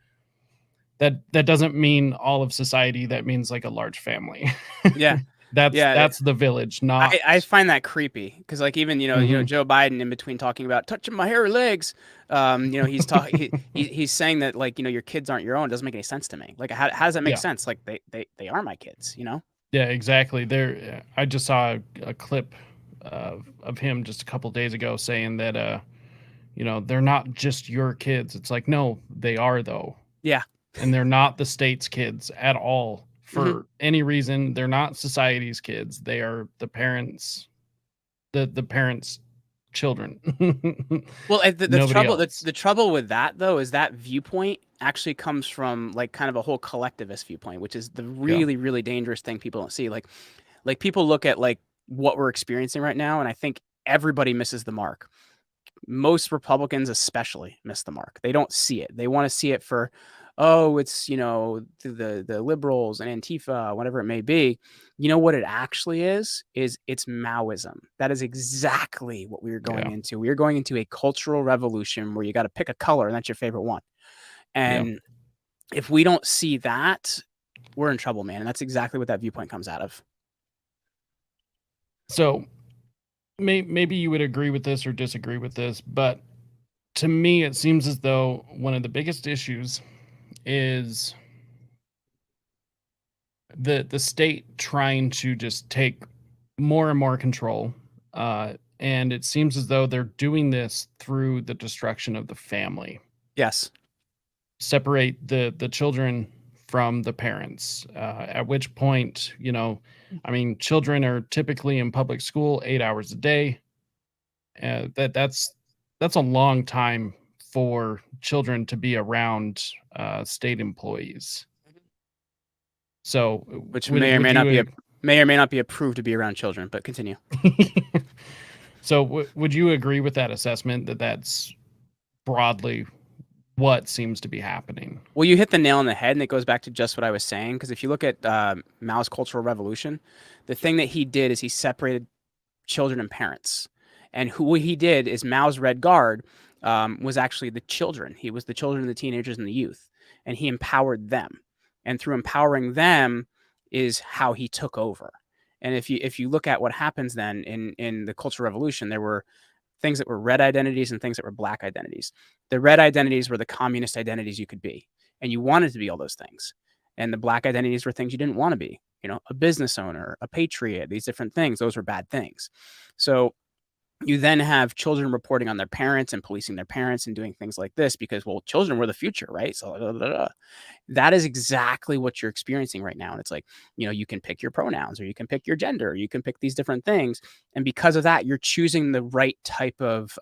That doesn't mean all of society. That means like a large family. Yeah, yeah. That's the village, I not. find that creepy because like even Mhm. Joe Biden in between talking about touching my hairy legs, he's talking he's saying that like your kids aren't your own. It doesn't make any sense to me. Like how does that make Yeah, sense? Like they are my kids. yeah, exactly. There, I just saw a clip of him just a couple days ago saying that they're not just your kids. It's like no, they are though. Yeah. And they're not the state's kids at all Hmm. for any reason. They're not society's kids. They are the parents, the parents' children. Well, the Nobody trouble else. the trouble with that though is that viewpoint actually comes from like kind of a whole collectivist viewpoint, which is the Yeah, really dangerous thing people don't see. Like people look at like what we're experiencing right now, and I think everybody misses the mark. Most Republicans especially miss the mark. They don't see it. They want to see it for, oh, it's the liberals and Antifa, whatever it may be. You know what it actually is it's Maoism. That is exactly what we are going yeah, into. We are going into a cultural revolution where you got to pick a color and that's your favorite one. yeah. And if we don't see that, we're in trouble, man. And that's exactly what that viewpoint comes out of. So maybe you would agree with this or disagree with this, but to me, it seems as though one of the biggest issues is the state trying to just take more and more control. And it seems as though they're doing this through the destruction of the family. Yes. Separate the children from the parents. At which point, I mean, children are typically in public school 8 hours a day. That's a long time for children to be around state employees. So, Which would you may or may not be approved to be around children, but continue. so would you agree with that assessment that that's broadly what seems to be happening? Well, you hit the nail on the head, and it goes back to just what I was saying. Because if you look at Mao's Cultural Revolution, the thing that he did is he separated children and parents. And who he did is Mao's Red Guard was actually the children. He was the children, the teenagers, and the youth, and he empowered them. And through empowering them is how he took over. And if you look at what happens then in the Cultural Revolution, there were things that were red identities and things that were black identities. The red identities were the communist identities you could be, and you wanted to be all those things. And the black identities were things you didn't want to be. A business owner, a patriot, these different things. Those were bad things. So you then have children reporting on their parents and policing their parents and doing things like this because, well, children were the future, right? So blah, blah, blah. That is exactly what you're experiencing right now. And it's like, you can pick your pronouns, or you can pick your gender, or you can pick these different things. And because of that, you're choosing the right type of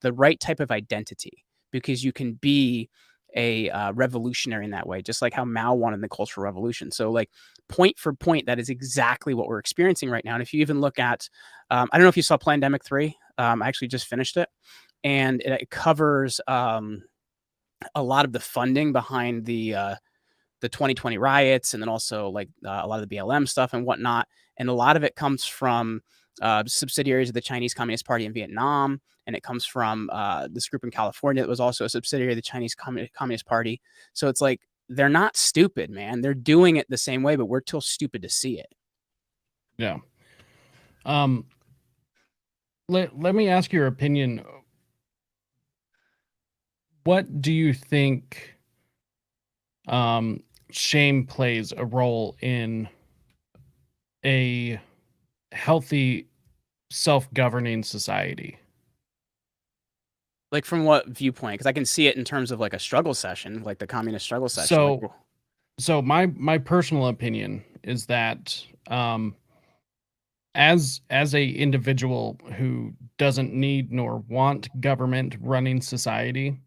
identity, because you can be a revolutionary in that way, just like how Mao wanted the Cultural Revolution. So like, point for point, that is exactly what we're experiencing right now. And if you even look at, I don't know if you saw Plandemic 3. I actually just finished it, and it covers a lot of the funding behind the 2020 riots, and then also like a lot of the BLM stuff and whatnot. And a lot of it comes from subsidiaries of the Chinese Communist Party in Vietnam, and it comes from this group in California that was also a subsidiary of the Chinese Communist Party. So it's like, they're not stupid, man. They're doing it the same way, but we're too stupid to see it. Yeah. Let me ask your opinion. What do you think shame plays a role in a healthy self-governing society? Like, from what viewpoint? Because I can see it in terms of like a struggle session, like the communist struggle session. So my personal opinion is that as a individual who doesn't need nor want government running society,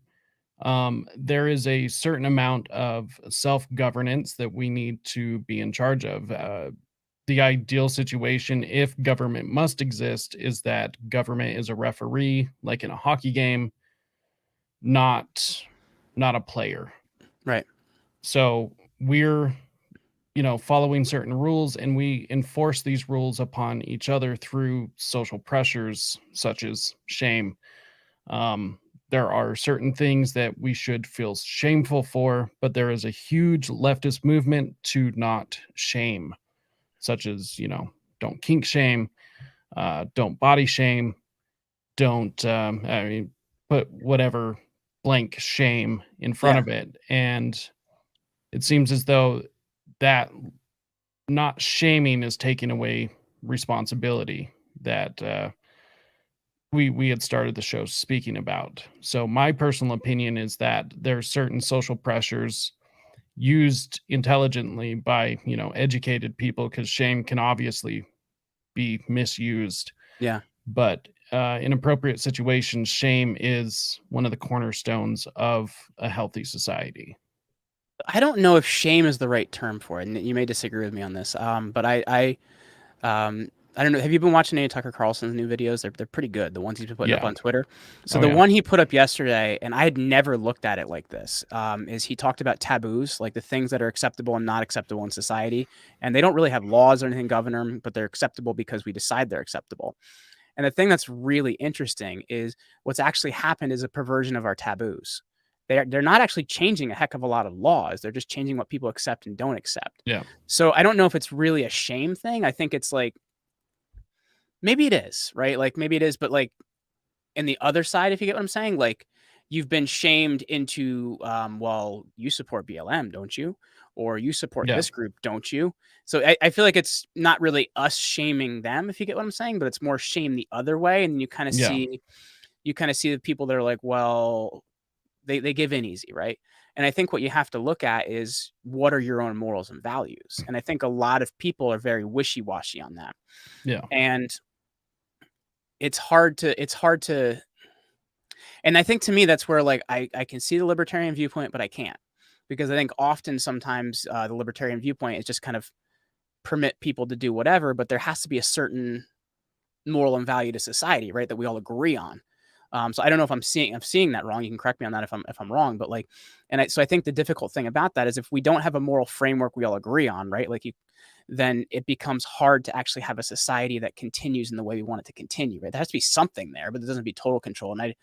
there is a certain amount of self-governance that we need to be in charge of. The ideal situation, if government must exist, is that government is a referee, like in a hockey game, not a player. Right. So we're following certain rules, and we enforce these rules upon each other through social pressures such as shame. There are certain things that we should feel shameful for, but there is a huge leftist movement to not shame, such as, don't kink shame, don't body shame, don't, put whatever blank shame in front of it. And it seems as though that not shaming is taking away responsibility that we had started the show speaking about. So my personal opinion is that there are certain social pressures used intelligently by, educated people, because shame can obviously be misused. Yeah. But in appropriate situations, shame is one of the cornerstones of a healthy society. I don't know if shame is the right term for it, and you may disagree with me on this. But I don't know. Have you been watching any of Tucker Carlson's new videos? They're pretty good. The ones he's been putting up on Twitter. So the one he put up yesterday, and I had never looked at it like this, is he talked about taboos, like the things that are acceptable and not acceptable in society. And they don't really have laws or anything govern them, but they're acceptable because we decide they're acceptable. And the thing that's really interesting is what's actually happened is a perversion of our taboos. They're not actually changing a heck of a lot of laws. They're just changing what people accept and don't accept. Yeah. So I don't know if it's really a shame thing. I think it's like, maybe it is, right? Like, maybe it is, but like, in the other side, if you get what I'm saying, like, you've been shamed into, well, you support BLM, don't you? Or you support this group, don't you? So I feel like it's not really us shaming them, if you get what I'm saying, but it's more shame the other way. And you kind of see the people that are like, well, they give in easy, right? And I think what you have to look at is, what are your own morals and values? And I think a lot of people are very wishy-washy on that. Yeah. And it's hard to, and I think, to me, that's where, like, I can see the libertarian viewpoint, but I can't, because I think often sometimes the libertarian viewpoint is just kind of permit people to do whatever, but there has to be a certain moral and value to society, right, that we all agree on. So I don't know if I'm seeing that wrong. You can correct me on that if I'm wrong, but like, so I think the difficult thing about that is, if we don't have a moral framework we all agree on, right, like, then it becomes hard to actually have a society that continues in the way we want it to continue, right? There has to be something there, but there doesn't be total control. And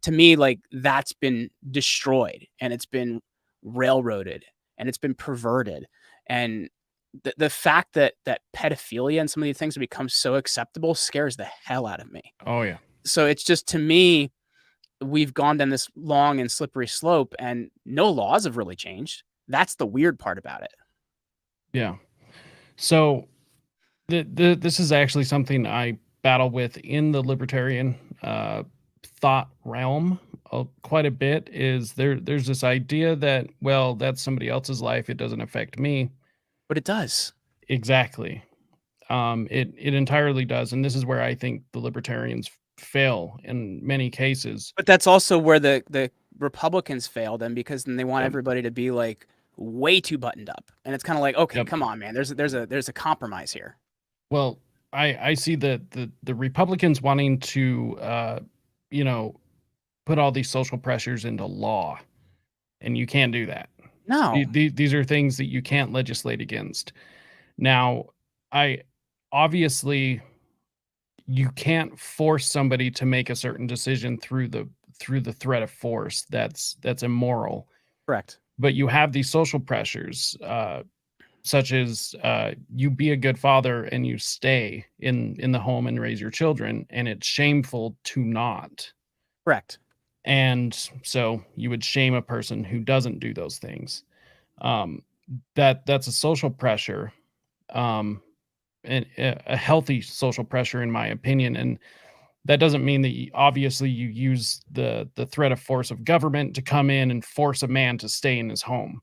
to me, like, that's been destroyed, and it's been railroaded, and it's been perverted. And the fact that pedophilia and some of these things have become so acceptable scares the hell out of me. Oh yeah. So it's just, to me, we've gone down this long and slippery slope, and no laws have really changed. That's the weird part about it. Yeah. So this is actually something I battle with in the libertarian thought realm quite a bit. Is there's this idea that, well, that's somebody else's life, it doesn't affect me. But it does. Exactly. It entirely does, and this is where I think the libertarians fail in many cases. But that's also where the Republicans fail then, because then they want Yep. everybody to be, like, way too buttoned up. And it's kinda like, "Okay, Yep. come on, man. There's a compromise here." Well, I see the Republicans wanting to you know, put all these social pressures into law, and you can't do that. No. These are things that you can't legislate against. Now, I obviously you can't force somebody to make a certain decision through the threat of force. That's immoral. Correct. But you have these social pressures, such as you be a good father and you stay in the home and raise your children, and it's shameful to not. Correct. And so you would shame a person who doesn't do those things. Um, that's a social pressure, and a healthy social pressure, in my opinion. And that doesn't mean that obviously you use the threat of force of government to come in and force a man to stay in his home.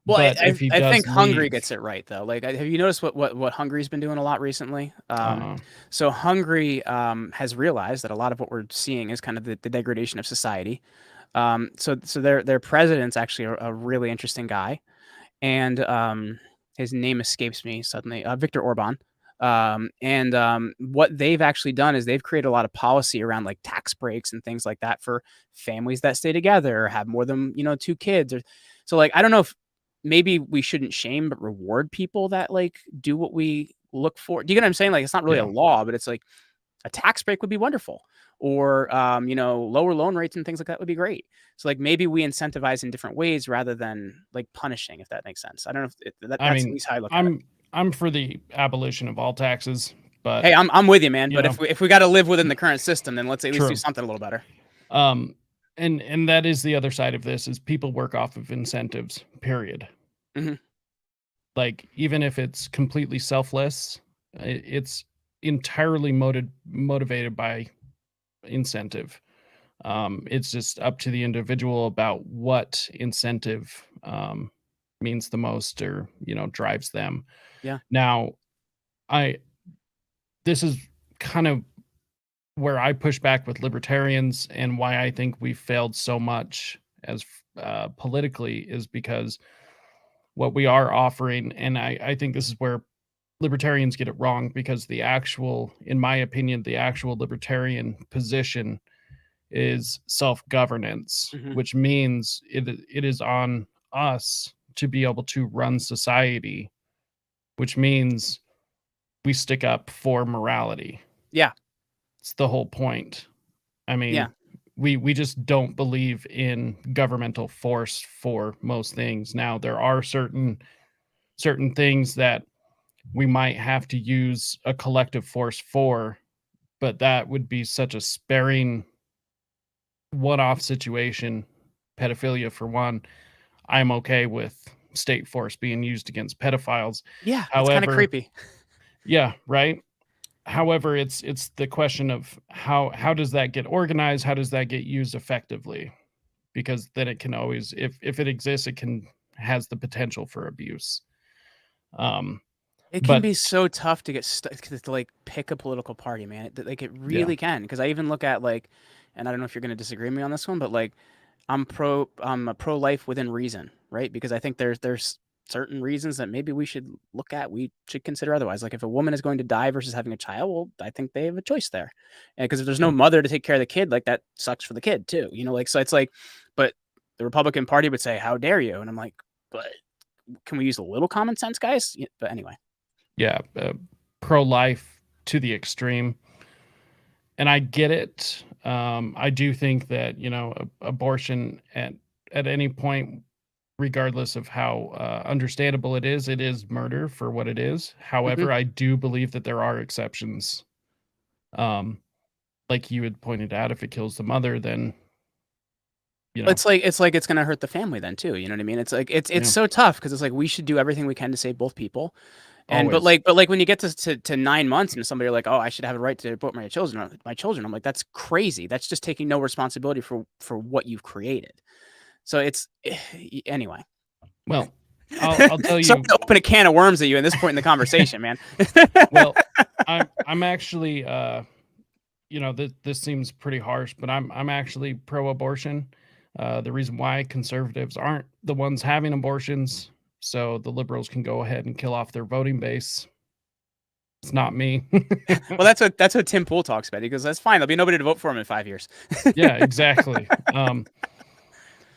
Well, But if he I does think Hungary leave, gets it right, though. Like, have you noticed what Hungary's been doing a lot recently? uh, So Hungary has realized that a lot of what we're seeing is kind of the degradation of society. So their president's actually a really interesting guy, and his name escapes me suddenly. Viktor Orban. And what they've actually done is they've created a lot of policy around, like, tax breaks and things like that for families that stay together or have more than, 2 kids. Or so, like, I don't know if maybe we shouldn't shame but reward people that, like, do what we look for. Do you get what I'm saying? Like, it's not really a yeah. law, but it's like a tax break would be wonderful, or lower loan rates and things like that would be great. So, like, maybe we incentivize in different ways rather than, like, punishing, if that makes sense. I don't know if I that's at mean, least how I look at it. I'm for the abolition of all taxes, but Hey, I'm with you, man. you But know, if we got to live within the current system, then let's at least do true. something a little better. Um, and that is the other side of this, is people work off of incentives, period. Mhm. Like, even if it's completely selfless, it's entirely motivated by incentive. It's just up to the individual about what incentive means the most, or drives them. Yeah. Now, I this is kind of where I push back with libertarians, and why I think we failed so much as politically, is because what we are offering, and I think this is where libertarians get it wrong, because in my opinion, the actual libertarian position is self-governance, Mhm. which means it is on us to be able to run society, which means we stick up for morality. Yeah. It's the whole point. I Yeah. mean, we just don't believe in governmental force for most things. Now, there are certain things that we might have to use a collective force for, but that would be such a sparing one-off situation. Pedophilia, for one, I'm okay with state force being used against pedophiles. Yeah. It's kind of However, creepy. yeah, right. However, it's the question of how does that get organized? How does that get used effectively? Because then it can always, if it exists, it can has the potential for abuse. Um, It can but be so tough to get to, like, pick a political party, man. Like, it yeah, really can. Because I even look at, like, and I don't know if you're going to disagree with me on this one, but, like, I'm a pro life within reason, right? Because I think there's certain reasons that maybe we should consider otherwise. Like, if a woman is going to die versus having a child, well, I think they have a choice there. And because if there's no yeah, mother to take care of the kid, like, that sucks for the kid too. Like, so it's like, but the Republican Party would say, "How dare you?" And I'm like, but can we use a little common sense, guys? But anyway. yeah, pro-life to the extreme, and I get it. I do think that, abortion at any point, regardless of how understandable it is murder for what it is. Mhm. However, I do believe that there are exceptions. Um, like you had pointed out, if it kills the mother, then you know, It's like it's gonna hurt the family then too, you know what I mean? It's like it's yeah, so tough because it's like we should do everything we can to save both people. And but always, like but like when you get to 9 months and somebody are like, "Oh, I should have a right to abort my children." I'm like, "That's crazy. That's just taking no responsibility for what you've created." So it's anyway. well, I'll tell Sorry you, to open a can of worms at you at this point in the conversation, man. well, I'm actually this seems pretty harsh, but I'm actually pro-abortion. The reason why conservatives aren't the ones having abortions, so the liberals can go ahead and kill off their voting base. It's not me. Well, that's what Tim Pool talks about. He goes, "That's fine. There'll be nobody to vote for him in 5 years." Yeah, exactly.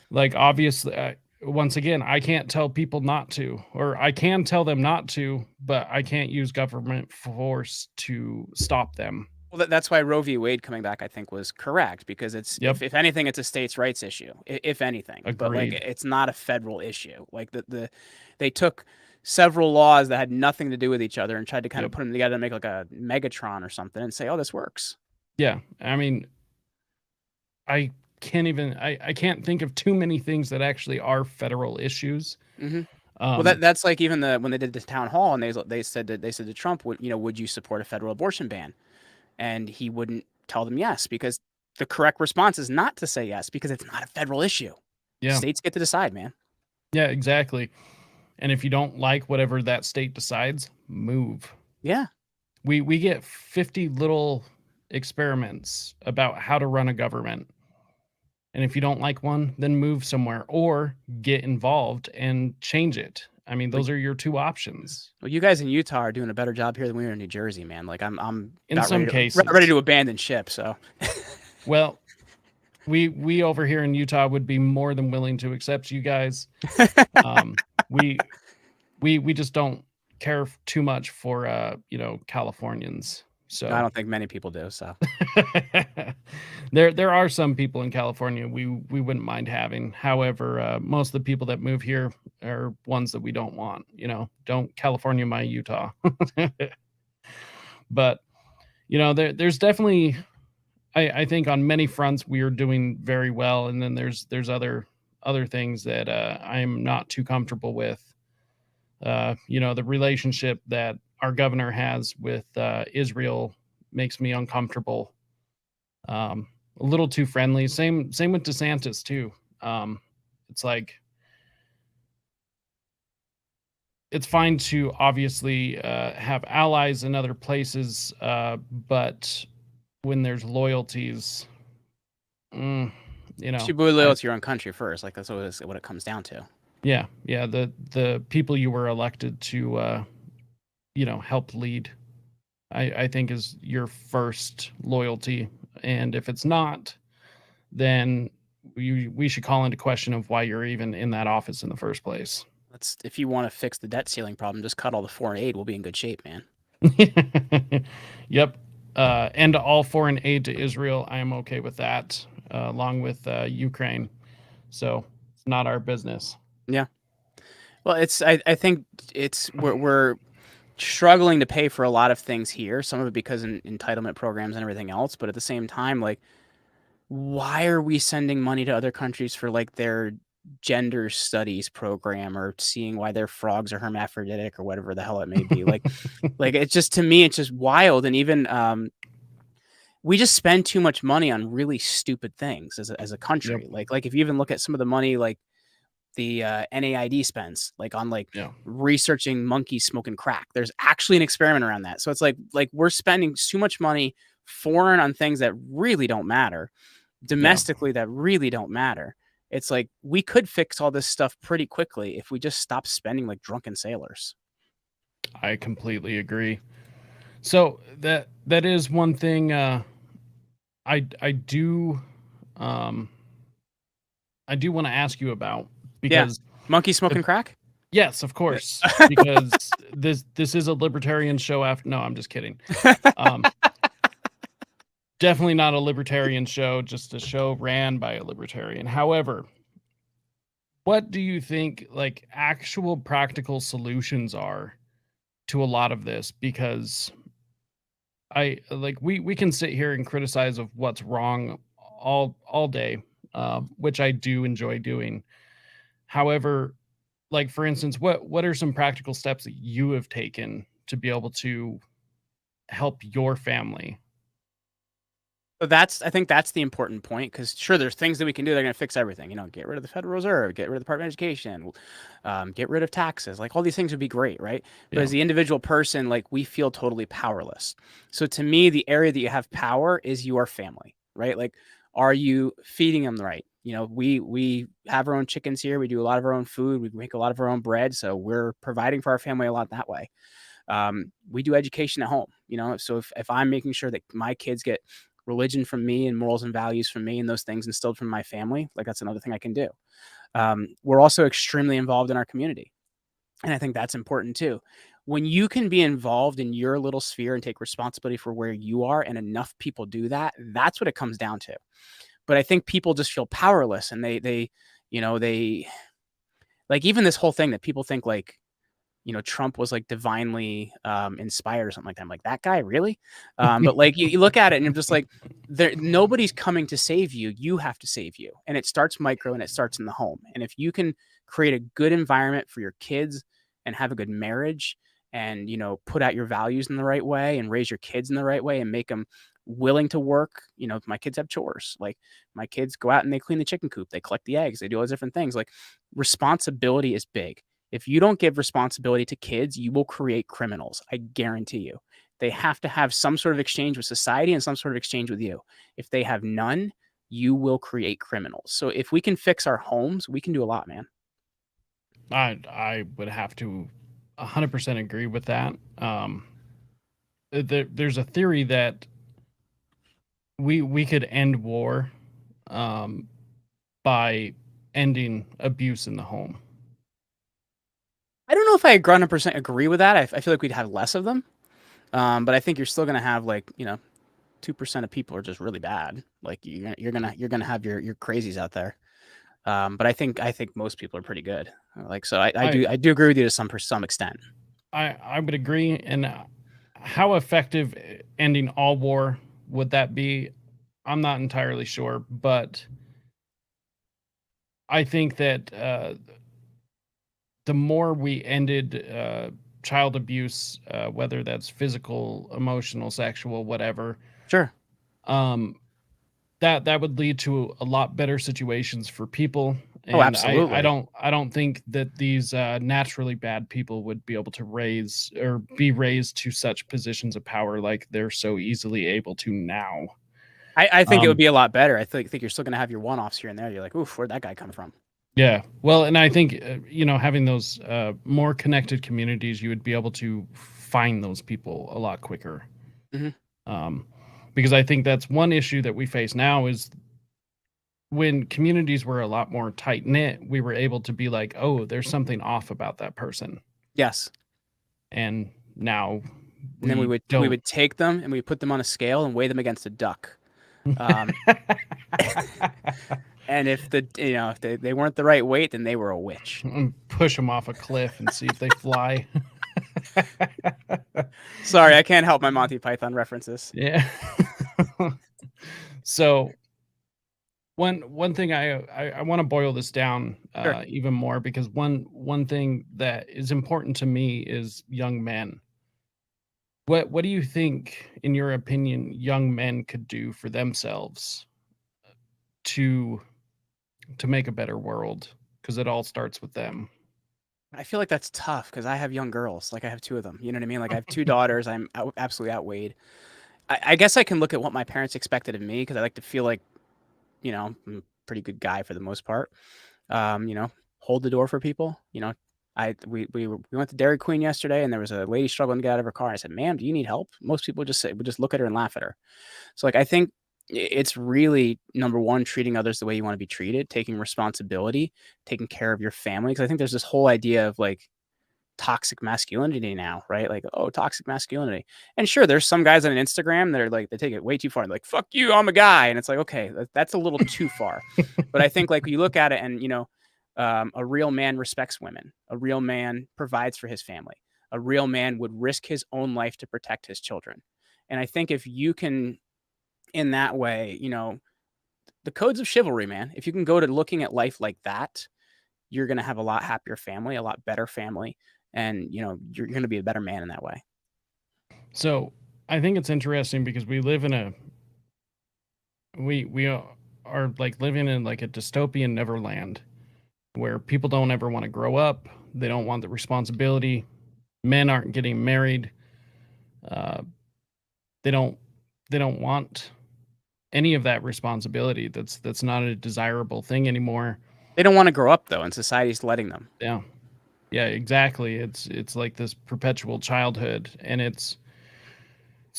Like obviously, once again, I can't tell people not to, or I can tell them not to, but I can't use government force to stop them. Well, that's why Roe v. Wade coming back, I think, was correct because it's Yep, if anything, it's a states' rights issue, if anything. But like, agreed. it's not a federal issue. Like they took several laws that had nothing to do with each other and tried to kind of Yep. put them together and make like a Megatron or something and say, "Oh, this works." Yeah. I mean, I I can't think of too many things that actually are federal issues. Hmm. Well, Um, that's like even when they did the town hall and they said to Trump, would you support a federal abortion ban? And he wouldn't tell them yes because the correct response is not to say yes because it's not a federal issue. yeah. States get to decide, man. Yeah, exactly. And if you don't like whatever that state decides, move. Yeah. We get 50 little experiments about how to run a government. And if you don't like one, then move somewhere or get involved and change it. I mean, Well, those are your two options well, you guys in Utah are doing a better job here than we are in New Jersey, man. Like I'm in about some ready cases. to abandon ship. So Well, we over here in Utah would be more than willing to accept you guys. Um, we we just don't care too much for Californians. I So don't think many people do. So there are some people in California we wouldn't mind having. However, most of the people that move here are ones that we don't want. Don't California my Utah. But there's definitely I think on many fronts we are doing very well, and then there's other things that I'm not too comfortable with. The relationship that our governor has with Israel makes me uncomfortable. A little too friendly. Same with DeSantis too. It's like it's fine to obviously have allies in other places, but when there's loyalties, mm, you should be loyal to your own country first. Like that's what it comes down to. yeah, the people you were elected to, help lead, I think is your first loyalty, and if it's not, then we should call into question of why you're even in that office in the first place. Let's if you want to fix the debt ceiling problem, just cut all the foreign aid. We'll be in good shape, man. Yep. And all foreign aid to Israel, I am okay with that, along with Ukraine. So it's not our business. Yeah. Well, I think we're struggling to pay for a lot of things here. Some of it because in entitlement programs and everything else, but at the same time, like, why are we sending money to other countries for like their gender studies program or seeing why their frogs are hermaphroditic or whatever the hell it may be? Like it's just to me, it's just wild. And even we just spend too much money on really stupid things as a Yep. country. Like if you even look at some of the money like the NAID spends like on like Yeah. researching monkeys smoking crack. There's actually an experiment around that. So it's like we're spending too much money foreign on things that really don't matter, Yeah. domestically that really don't matter. It's like we could fix all this stuff pretty quickly if we just stop spending like drunken sailors. I completely agree. So that is one thing I do um I do want to ask you about Yeah. because Monkey if, smoking crack? yes, of course, because this is a libertarian show after no, I'm just kidding. Um definitely not a libertarian show, just a show ran by a libertarian. However, what do you think like actual practical solutions are to a lot of this? Because I like we can sit here and criticize of what's wrong all day, which I do enjoy doing. However, like for instance, what are some practical steps that you have taken to be able to help your family? So I think that's the important point, because sure, there's things that we can do that are going to fix everything. Get rid of the Federal Reserve, get rid of the Department of Education, get rid of taxes. Like all these things would be great, right? But Yeah. as the individual person, like we feel totally powerless. So to me, the area that you have power is your family, right? Like, are you feeding them right? We have our own chickens here. We do a lot of our own food. We make a lot of our own bread, so we're providing for our family a lot that way. We do education at home, so if I'm making sure that my kids get religion from me and morals and values from me and those things instilled from my family, like that's another thing I can do. We're also extremely involved in our community, and I think that's important too. When you can be involved in your little sphere and take responsibility for where you are, and enough people do that, that's what it comes down to. But I think people just feel powerless, and they like, even this whole thing that people think like, Trump was like divinely inspired or something like that. I'm like, that guy, really? But like, you look at it and you're just like, nobody's coming to save you. You have to save you. And it starts micro, and it starts in the home. And if you can create a good environment for your kids and have a good marriage, and, put out your values in the right way and raise your kids in the right way and make them willing to work. My kids have chores. Like, my kids go out and they clean the chicken coop, they collect the eggs, they do all those different things. Like, responsibility is big. If you don't give responsibility to kids, you will create criminals. I guarantee you. They have to have some sort of exchange with society and some sort of exchange with you. If they have none, you will create criminals. So if we can fix our homes, we can do a lot, man. I would have to 100% agree with that. There's a theory that we could end war um, by ending abuse in the home. I don't know if I 100% agree with that. I feel like we'd have less of them. But I think you're still going to have, like, 2% of people are just really bad. Like, you're gonna have your crazies out there. But I think most people are pretty good. Like, so I do agree with you to some extent. I would agree. And how effective ending all war would that be? I'm not entirely sure, but I think that the more we ended child abuse, whether that's physical, emotional, sexual, whatever, Sure. um, that would lead to a lot better situations for people. Oh, And absolutely. I don't think that these naturally bad people would be able to raise or be raised to such positions of power like they're so easily able to now. I think it would Um, be a lot better. I think you're still going to have your one-offs here and there. You're like, oof, where'd that guy come from? yeah, well, and I think having those more connected communities, you would be able to find those people a lot quicker. Hmm. Um, because I think that's one issue that we face now is when communities were a lot more tight knit, we were able to be like, "Oh, there's something off about that person." Yes. And now And then we we would we don't. would take them and we put them on a scale and weigh them against a duck. Um, and if they weren't the right weight, then they were a witch. Push them off a cliff and see if they fly. Sorry, I can't help my Monty Python references. Yeah. So one thing I want to boil this down Sure. even more because one thing that is important to me is young men. What do you think, in your opinion, young men could do for themselves to make a better world? Because it all starts with them. I feel like that's tough because I have young girls. Like, I have two of them. You know what I mean? Like, I have two daughters. I'm absolutely outweighed. I guess I can look at what my parents expected of me, because I like to feel like, I'm a pretty good guy for the most part. Um, you know, hold the door for people. We went to Dairy Queen yesterday, and there was a lady struggling to get out of her car. And I said, "Ma'am, do you need help?" Most people would just look at her and laugh at her. So, like, I think it's really, number one, treating others the way you want to be treated, taking responsibility, taking care of your family. Because I think there's this whole idea of, like, toxic masculinity now, right? Like, oh, toxic masculinity. And sure, there's some guys on Instagram that are like, they take it way too far. Like, fuck you, I'm a guy. And it's like, okay, that's a little too far. But I think like you look at it and, a real man respects women. A real man provides for his family. A real man would risk his own life to protect his children. And I think if you can, in that way, the codes of chivalry, man, if you can go to looking at life like that, you're going to have a lot happier family, a lot better family. And, you're going to be a better man in that way. So I think it's interesting because we live in we are like living in like a dystopian neverland where people don't ever want to grow up. They don't want the responsibility. Men aren't getting married. Uh, they don't want any of that responsibility. That's not a desirable thing anymore. They don't want to grow up though, and society's letting them. Yeah. Yeah, exactly. It's like this perpetual childhood, and it's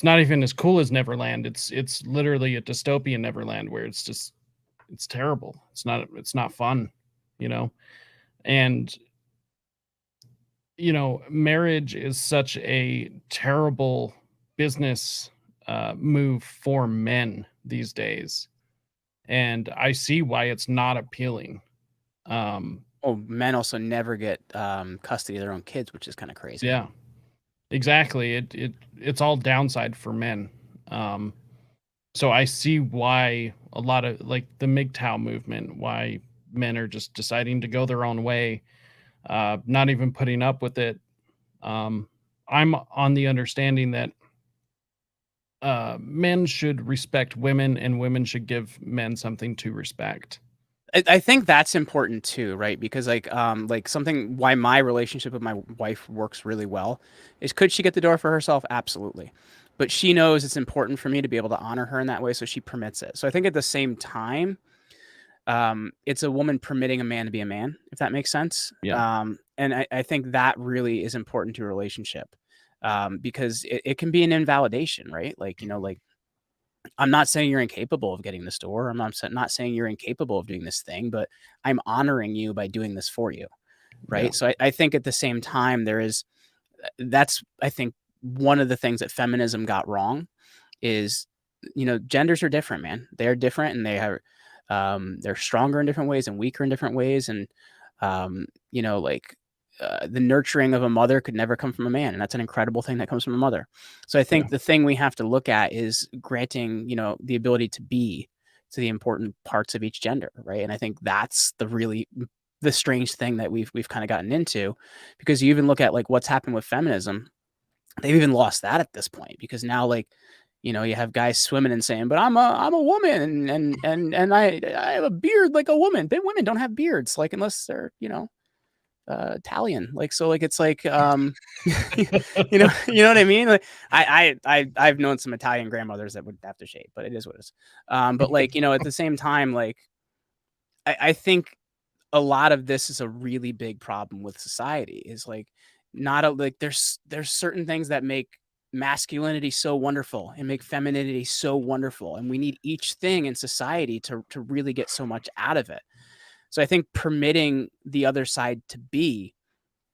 not even as cool as Neverland. It's literally a dystopian Neverland where it's terrible. It's not fun, you know. And marriage is such a terrible business move for men these days, and I see why it's not appealing. Men also never get custody of their own kids, which is kind of crazy. Yeah, exactly. It's all downside for men. So I see why a lot of like the MGTOW movement, why men are just deciding to go their own way, not even putting up with it. I'm on the understanding that men should respect women and women should give men something to respect. I think that's important too, right? Because like something why my relationship with my wife works really well is could she get the door for herself? Absolutely. But she knows it's important for me to be able to honor her in that way, so she permits it. So I think at the same time, it's a woman permitting a man to be a man, if that makes sense. Yeah. And I think that really is important to a relationship, because it can be an invalidation, right? Like, like I'm not saying you're incapable of getting this door. I'm not saying you're incapable of doing this thing, but I'm honoring you by doing this for you. Right. Yeah. So I think at the same time, that's, I think, one of the things that feminism got wrong is, genders are different, man. They're different and they're stronger in different ways and weaker in different ways. And, the nurturing of a mother could never come from a man. And that's an incredible thing that comes from a mother. So I think the thing we have to look at is granting, the ability to be to the important parts of each gender. Right. And I think that's the strange thing that we've kind of gotten into, because you even look at like what's happened with feminism. They've even lost that at this point, because now like, you have guys swimming and saying, but I'm a woman and I have a beard like a woman. But women don't have beards, like, unless they're, Italian. Like, so like, it's like, you know what I mean? Like I've known some Italian grandmothers that would have to shave, but it is what it is. But like, at the same time, like, I think a lot of this is a really big problem with society is like, there's certain things that make masculinity so wonderful and make femininity so wonderful. And we need each thing in society to really get so much out of it. So I think permitting the other side to be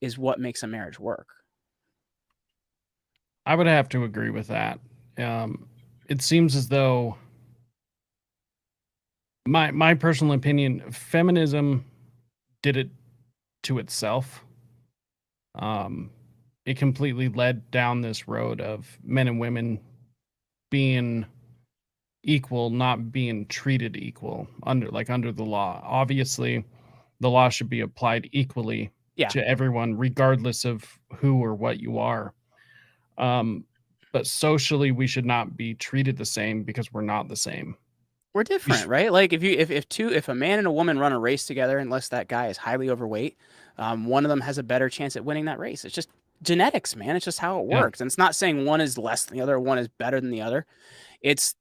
is what makes a marriage work. I would have to agree with that. It seems as though my personal opinion, feminism did it to itself. It completely led down this road of men and women being equal, not being treated equal under the law. Obviously, the law should be applied equally to everyone, regardless of who or what you are. But socially, we should not be treated the same because we're not the same. We're different, right? Like if a man and a woman run a race together, unless that guy is highly overweight, one of them has a better chance at winning that race. It's just genetics, man. It's just how it works. And it's not saying one is less than the other, one is better than the other.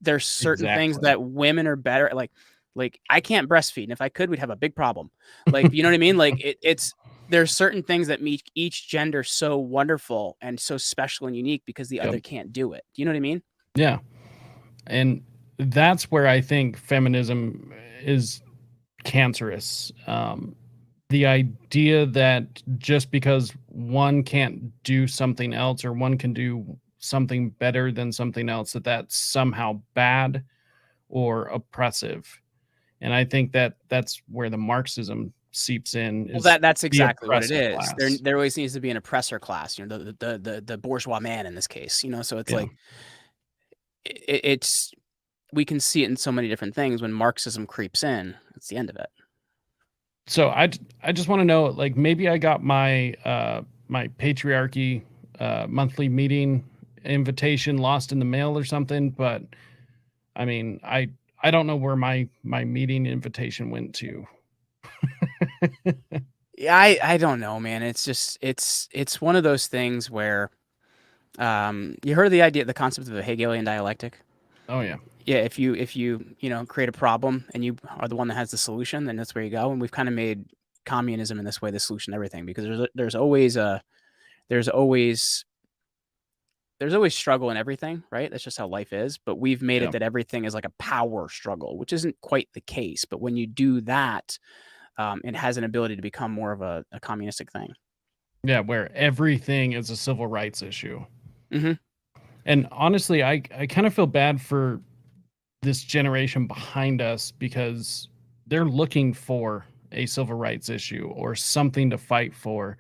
There's certain things that women are better at, like I can't breastfeed, and if I could, we'd have a big problem. Like, you know what I mean? Like there's certain things that make each gender so wonderful and so special and unique because the other can't do it. Do you know what I mean? Yeah. And that's where I think feminism is cancerous. the idea that just because one can't do something else or one can do something better than something else, that that's somehow bad or oppressive. And I think that that's where the Marxism seeps in, Well, is that's the exactly what it oppressive is. There class. there always needs to be an oppressor class, the bourgeois man in this case, so it's Yeah. like it's we can see it in so many different things. When Marxism creeps in, it's the end of it. So I just want to know, like, maybe I got my my patriarchy monthly meeting invitation lost in the mail or something, but I mean, I don't know where my meeting invitation went to. Yeah, I don't know, man. It's just it's one of those things where you heard the concept of the Hegelian dialectic. Oh yeah. Yeah, if you create a problem and you are the one that has the solution, then that's where you go. And we've kind of made communism in this way the solution to everything, because there's always there's always struggle in everything, right? That's just how life is. But we've made it Yeah. that everything is like a power struggle, which isn't quite the case. But when you do that, it has an ability to become more of a communistic thing. Yeah, where everything is a civil rights issue. Hmm. And honestly, I kind of feel bad for this generation behind us because they're looking for a civil rights issue or something to fight for,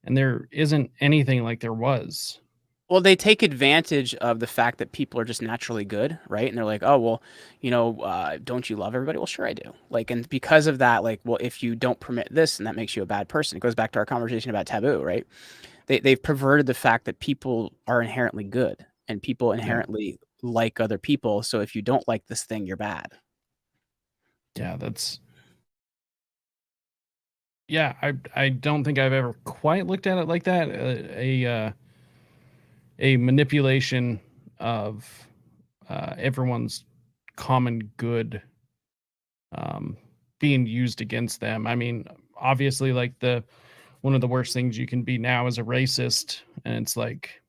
and there isn't anything like there was. Well, they take advantage of the fact that people are just naturally good, right? And they're like, oh, well, don't you love everybody? Well, sure I do. Like, and because of that, like, well, if you don't permit this, then that makes you a bad person. It goes back to our conversation about taboo, right? They've perverted the fact that people are inherently good and people Yeah. inherently like other people. So if you don't like this thing, you're bad. Yeah, that's yeah, I don't think I've ever quite looked at it like that. A manipulation of everyone's common good um, being used against them. I mean, obviously, like the one of the worst things you can be now is a racist, and it's like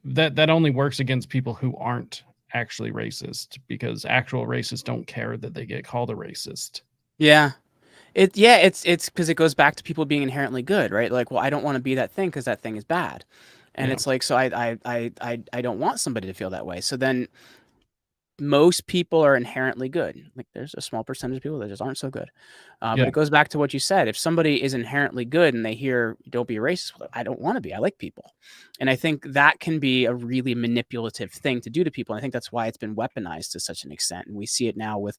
that only works against people who aren't actually racist, because actual racists don't care that they get called a racist. Yeah. It's because it goes back to people being inherently good, right? Like, well, I don't want to be that thing because that thing is bad. And Yeah, it's like, so I don't want somebody to feel that way. So then most people are inherently good. Like, there's a small percentage of people that just aren't so good. But yeah, it goes back to what you said. If somebody is inherently good and they hear "don't be a racist," well, I don't want to be. I like people, and I think that can be a really manipulative thing to do to people. And I think that's why it's been weaponized to such an extent, and we see it now with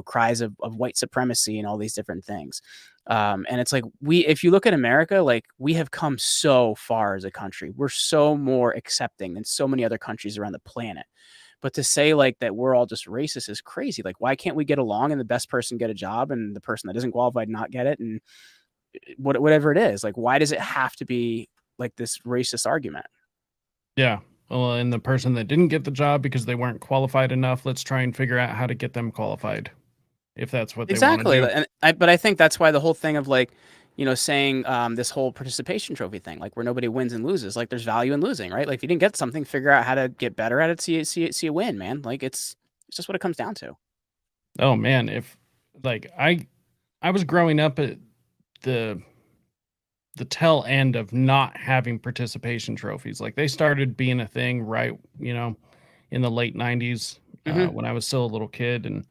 cries of white supremacy and all these different things. And it's like, if you look at America, like, we have come so far as a country. We're so more accepting than so many other countries around the planet. But to say like that we're all just racist is crazy. Like, why can't we get along and the best person get a job and the person that isn't qualified not get it? And whatever it is, like, why does it have to be like this racist argument? yeah. Well, and the person that didn't get the job because they weren't qualified enough, let's try and figure out how to get them qualified if that's what they want to Exactly. do. But I think that's why the whole thing of like, saying this whole participation trophy thing, like where nobody wins and loses, like there's value in losing, right? Like if you didn't get something, figure out how to get better at it. See you win, man. Like it's just what it comes down to. Oh man, if like I was growing up at the the tail end of not having participation trophies. Like they started being a thing right, in the late 90s Hmm. when I was still a little kid, and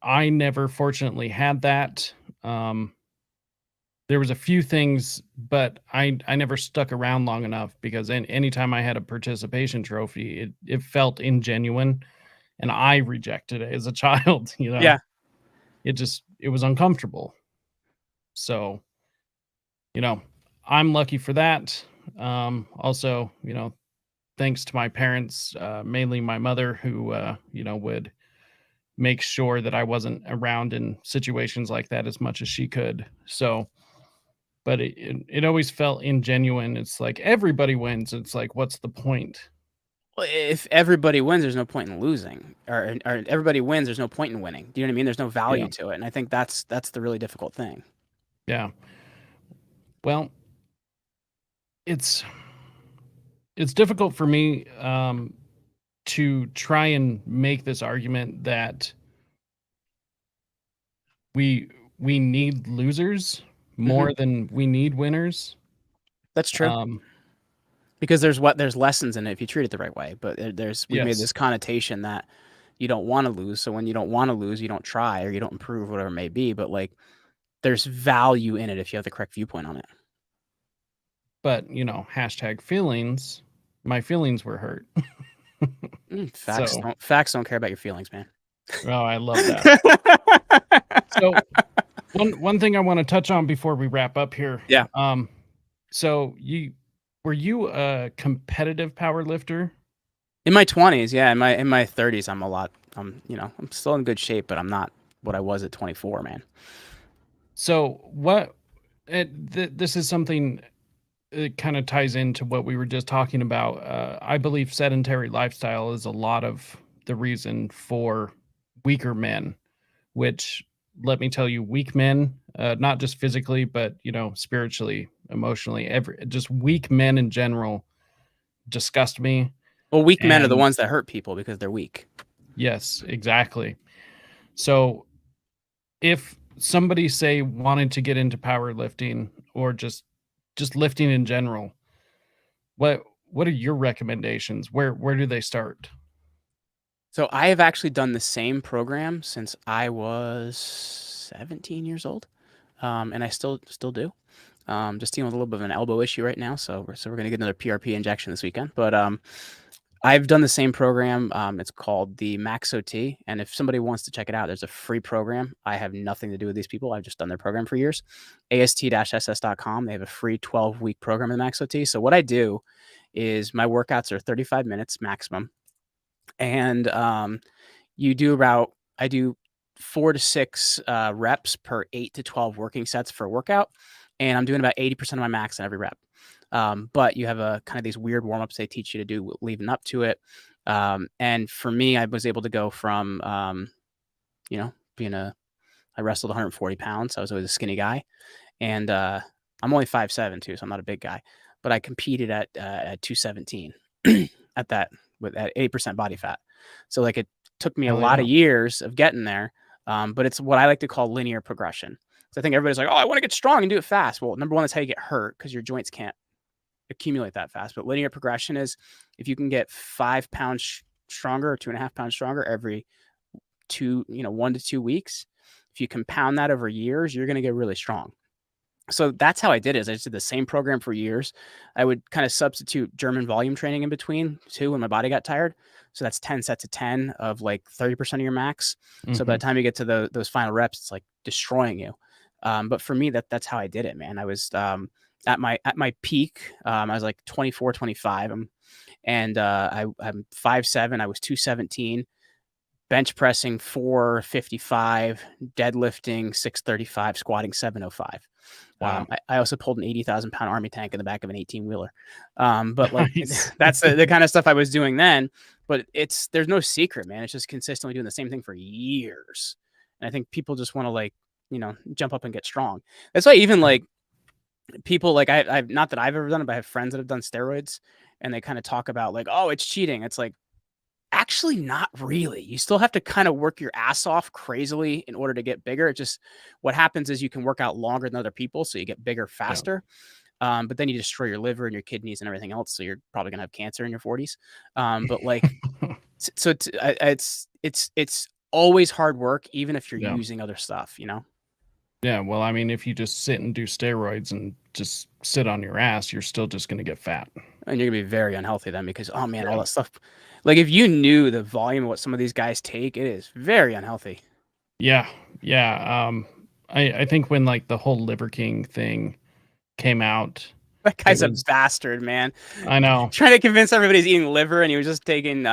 I never fortunately had that. Um there was a few things, but I never stuck around long enough because anytime I had a participation trophy, it felt ingenuine, and I rejected it as a child. Yeah. It was uncomfortable. So, you know, I'm lucky for that. Also, thanks to my parents, mainly my mother, who, would make sure that I wasn't around in situations like that as much as she could. So, but it always felt ingenuine. It's like everybody wins. It's like, what's the point? Well, if everybody wins, there's no point in losing, or everybody wins, there's no point in winning. Do you know what I mean? There's no Yeah. value to it, and I think that's the really difficult thing. Yeah. Well, it's it's difficult for me to try and make this argument that we we need losers Hmm. more than we need winners. That's true. Um, Because there's lessons in it if you treat it the right way. But we've made yes, this connotation that you don't want to lose. So when you don't want to lose, you don't try or you don't improve, whatever it may be. But like there's value in it if you have the correct viewpoint on it. but hashtag feelings. My feelings were hurt. So, Facts don't care about your feelings, man. oh, I love that. So, one thing I want to touch on before we wrap up here. Yeah. So were you a competitive power lifter? In my 20s, yeah. In my 30s, I'm still in good shape, but I'm not what I was at 24, man. So this is something, it kind of ties into what we were just talking about. I believe sedentary lifestyle is a lot of the reason for weaker men, which, let me tell you, weak men, not just physically, but spiritually, emotionally, just weak men in general disgust me. Well, weak men are the And ones that hurt people because they're weak. yes, exactly. So if somebody, say, wanted to get into powerlifting or just lifting in general, what are your recommendations? Where do they start? So I have actually done the same program since I was 17 years old, and I still do. Just dealing with a little bit of an elbow issue right now, so we're gonna get another PRP injection this weekend. But I've done the same program. It's called the Max OT, and if somebody wants to check it out, there's a free program. I have nothing to do with these people. I've just done their program for years. AST-SS.com. They have a free 12-week program in the Max OT. So what I do is my workouts are 35 minutes maximum, and I do 4 to 6 reps per 8 to 12 working sets for a workout, and I'm doing about 80% of my max in every rep. But you have a kind of these weird warm ups they teach you to do leading up to it. And for me, I was able to go from, I wrestled 140 pounds. I was always a skinny guy, and I'm only 5'7" too, so I'm not a big guy. But I competed at 217 at that with at 8% body fat. So like it took me a Hell lot yeah. of years of getting there, but it's what I like to call linear progression. So I think everybody's like, oh, I want to get strong and do it fast. Well, number one, that's how you get hurt because your joints can't accumulate that fast. But linear progression is if you can get 5 pounds stronger or 2.5 pounds stronger every 1 to 2 weeks, if you compound that over years, you're going to get really strong. So that's how I did it. Is I just did the same program for years. I would kind of substitute German volume training in between too when my body got tired. So that's 10 sets of 10 of like 30% of your max. So by the Mhm. time you get to those final reps, it's like destroying you. But for me, that's how I did it, man. I was at my peak. I was like 24, 25. And I'm 5'7". I was 217. Bench pressing 455, deadlifting 635, squatting 705. Wow. I also pulled an 80,000-pound army tank in the back of an 18-wheeler. But like Nice. that's the kind of stuff I was doing then. But there's no secret, man. It's just consistently doing the same thing for years. And I think people just want to like, jump up and get strong. That's why even like people like I've not that I've ever done it, but I have friends that have done steroids and they kind of talk about like, oh, it's cheating. It's like, actually, not really. You still have to kind of work your ass off crazily in order to get bigger. It just what happens is you can work out longer than other people, so you get bigger Yeah. faster. But then you destroy your liver and your kidneys and everything else, so you're probably gonna have cancer in your 40s. But like, it's always hard work, even if you're Yeah. using other stuff. Yeah, well, I mean, if you just sit and do steroids and just sit on your ass, you're still just gonna get fat. And you're gonna be very unhealthy then because oh man, all Yeah. that stuff. Like if you knew the volume of what some of these guys take, it is very unhealthy. Yeah, yeah, I think when, like, the whole Liver King thing came out, That it guy's a was bastard, man. I know. Trying to convince everybody he's eating liver and he was just doing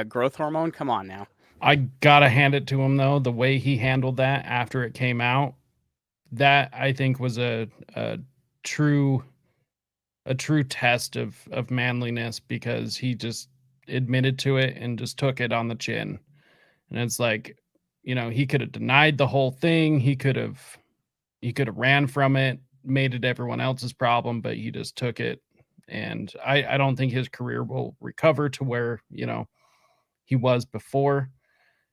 growth hormone. Come on now. I gotta hand it to him, though, the way he handled that after it came out, that I think was a true a true test of manliness, because he just admitted to it and just took it on the chin. And it's like, he could have denied the whole thing. He could have ran from it, made it everyone else's problem, but he just took it. And I don't think his career will recover to where, he was before.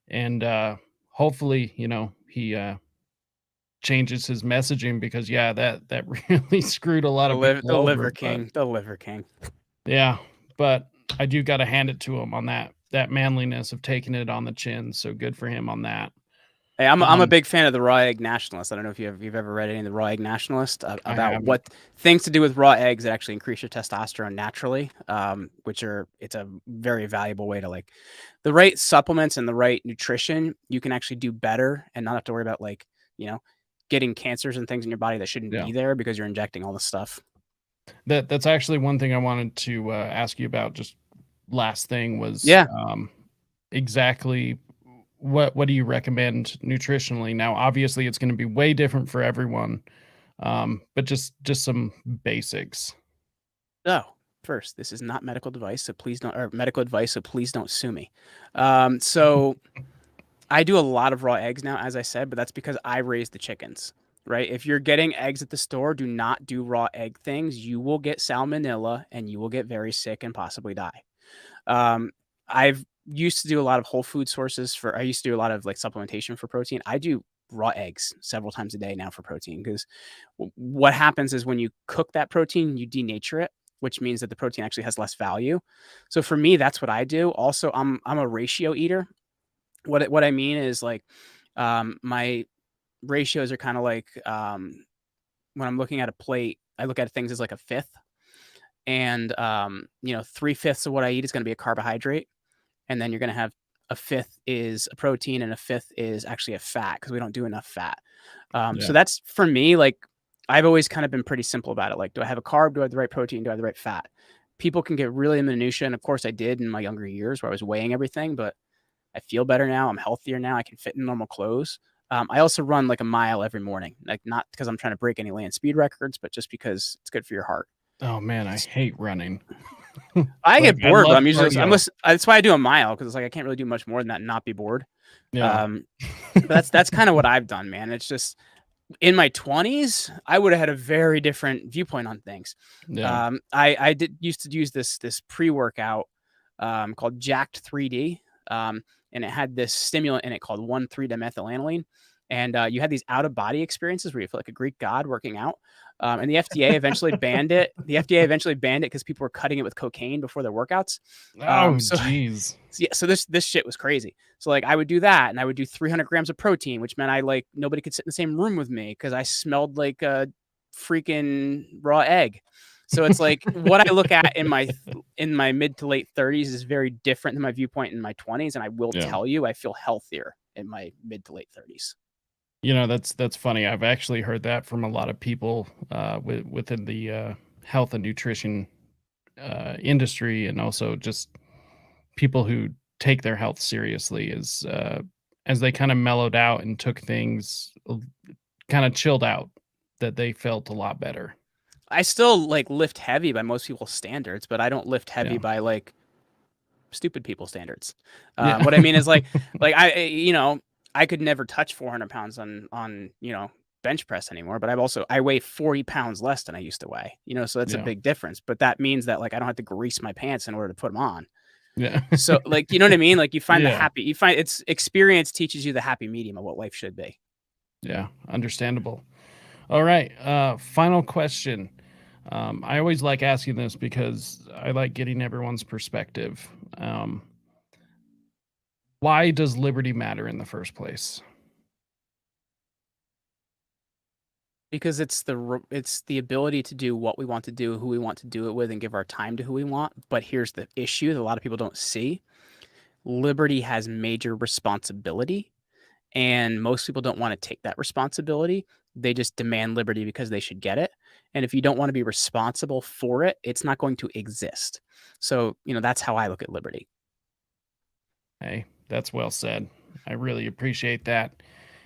And hopefully, he changes his messaging because that really screwed a lot of people The over. Liver But King, the Liver King. yeah, but I do got to hand it to him on that manliness of taking it on the chin. So good for him on that. Hey, I'm a Um, big fan of the Raw Egg Nationalist. I don't know if you've ever read any of the Raw Egg Nationalist I about haven't. what things to do with raw eggs that actually increase your testosterone naturally, it's a very valuable way to like the right supplements and the right nutrition. You can actually do better and not have to worry about like getting cancers and things in your body that shouldn't Yeah, be there because you're injecting all this stuff. that's actually one thing I wanted to ask you about. Just last thing was Yeah. exactly what do you recommend nutritionally? Now, obviously, it's going to be way different for everyone, but just some basics. Oh, first, this is not medical device, so please don't, or medical advice, so please don't sue me. So I do a lot of raw eggs now, as I said, but that's because I raise the chickens, right? If you're getting eggs at the store, do not do raw egg things. You will get salmonella and you will get very sick and possibly die. I've used to do a lot of whole food sources I used to do a lot of like supplementation for protein. I do raw eggs several times a day now for protein because what happens is when you cook that protein, you denature it, which means that the protein actually has less value. So for me, that's what I do. Also, I'm a ratio eater. What I mean is like my ratios are kind of like when I'm looking at a plate, I look at things as like a fifth, and 3/5 of what I eat is going to be a carbohydrate, and then you're going to have a fifth is a protein and a fifth is actually a fat because we don't do enough fat. So Yeah. that's for me. Like I've always kind of been pretty simple about it. Like, do I have a carb? Do I have the right protein? Do I have the right fat? People can get really minutia, and of course, I did in my younger years where I was weighing everything, but I feel better now. I'm healthier now. I can fit in normal clothes. I also run like a mile every morning, like not because I'm trying to break any land speed records, but just because it's good for your heart. Oh man, I hate running. I Like get I bored, but love I'm usually cardio. that's why I do a mile because it's like I can't really do much more than that and not be bored. Yeah. Um, but that's kind of what I've done, man. It's just in my 20s, I would have had a very different viewpoint on things. Yeah. I did used to use this pre-workout called Jacked 3D, and it had this stimulant in it called 1,3-dimethylanolene, and you had these out of body experiences where you feel like a Greek god working out. And the FDA eventually banned it. The FDA eventually banned it because people were cutting it with cocaine before their workouts. Oh So geez. yeah, so this shit was crazy. So like I would do that, and I would do 300 grams of protein, which meant I like nobody could sit in the same room with me because I smelled like a freaking raw egg. So it's like what I look at in my mid to late 30s is very different than my viewpoint in my 20s, and I will Yeah. tell you, I feel healthier in my mid to late 30s. That's funny. I've actually heard that from a lot of people within the health and nutrition industry, and also just people who take their health seriously as they kind of mellowed out and took things kind of chilled out, that they felt a lot better. I still like lift heavy by most people's standards, but I don't lift heavy Yeah. by like stupid people standards. Yeah. What I mean is like I could never touch 400 pounds on bench press anymore, but I weigh 40 pounds less than I used to weigh, so that's a Yeah. big difference. But that means that like I don't have to grease my pants in order to put them on. Yeah. So like, you know what I mean? Like Yeah. you find it's experience teaches you the happy medium of what life should be. Yeah. Understandable. All right. Final question. I always like asking this because I like getting everyone's perspective. Um, why does liberty matter in the first place? Because it's the ability to do what we want to do, who we want to do it with, and give our time to who we want. But here's the issue that a lot of people don't see: liberty has major responsibility, and most people don't want to take that responsibility. They just demand liberty because they should get it. And if you don't want to be responsible for it, it's not going to exist. So, that's how I look at liberty. Hey, that's well said. I really appreciate that.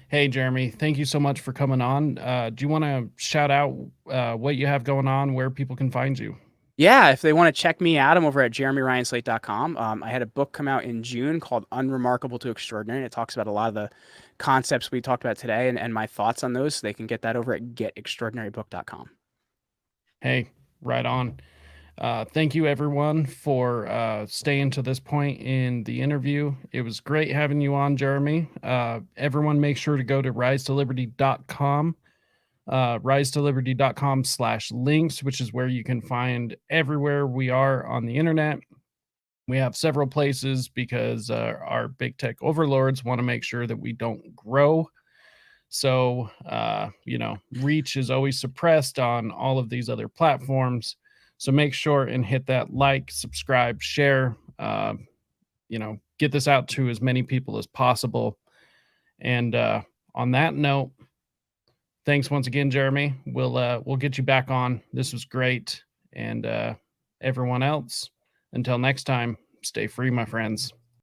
Hey, Jeremy, thank you so much for coming on. Do you want to shout out what you have going on, where people can find you? Yeah, if they want to check me out, I'm over at jeremyryanslate.com. I had a book come out in June called Unremarkable to Extraordinary. And it talks about a lot of the concepts we talked about today and my thoughts on those. So they can get that over at getextraordinarybook.com. Hey, right on. Thank you, everyone, for staying to this point in the interview. It was great having you on, Jeremy. Everyone, make sure to go to risetoliberty.com, risetoliberty.com/links, which is where you can find everywhere we are on the internet. We have several places because our big tech overlords want to make sure that we don't grow. So, reach is always suppressed on all of these other platforms. So make sure and hit that like, subscribe, share, get this out to as many people as possible. And on that note, thanks once again, Jeremy. We'll get you back on. This was great. And everyone else, until next time, stay free, my friends.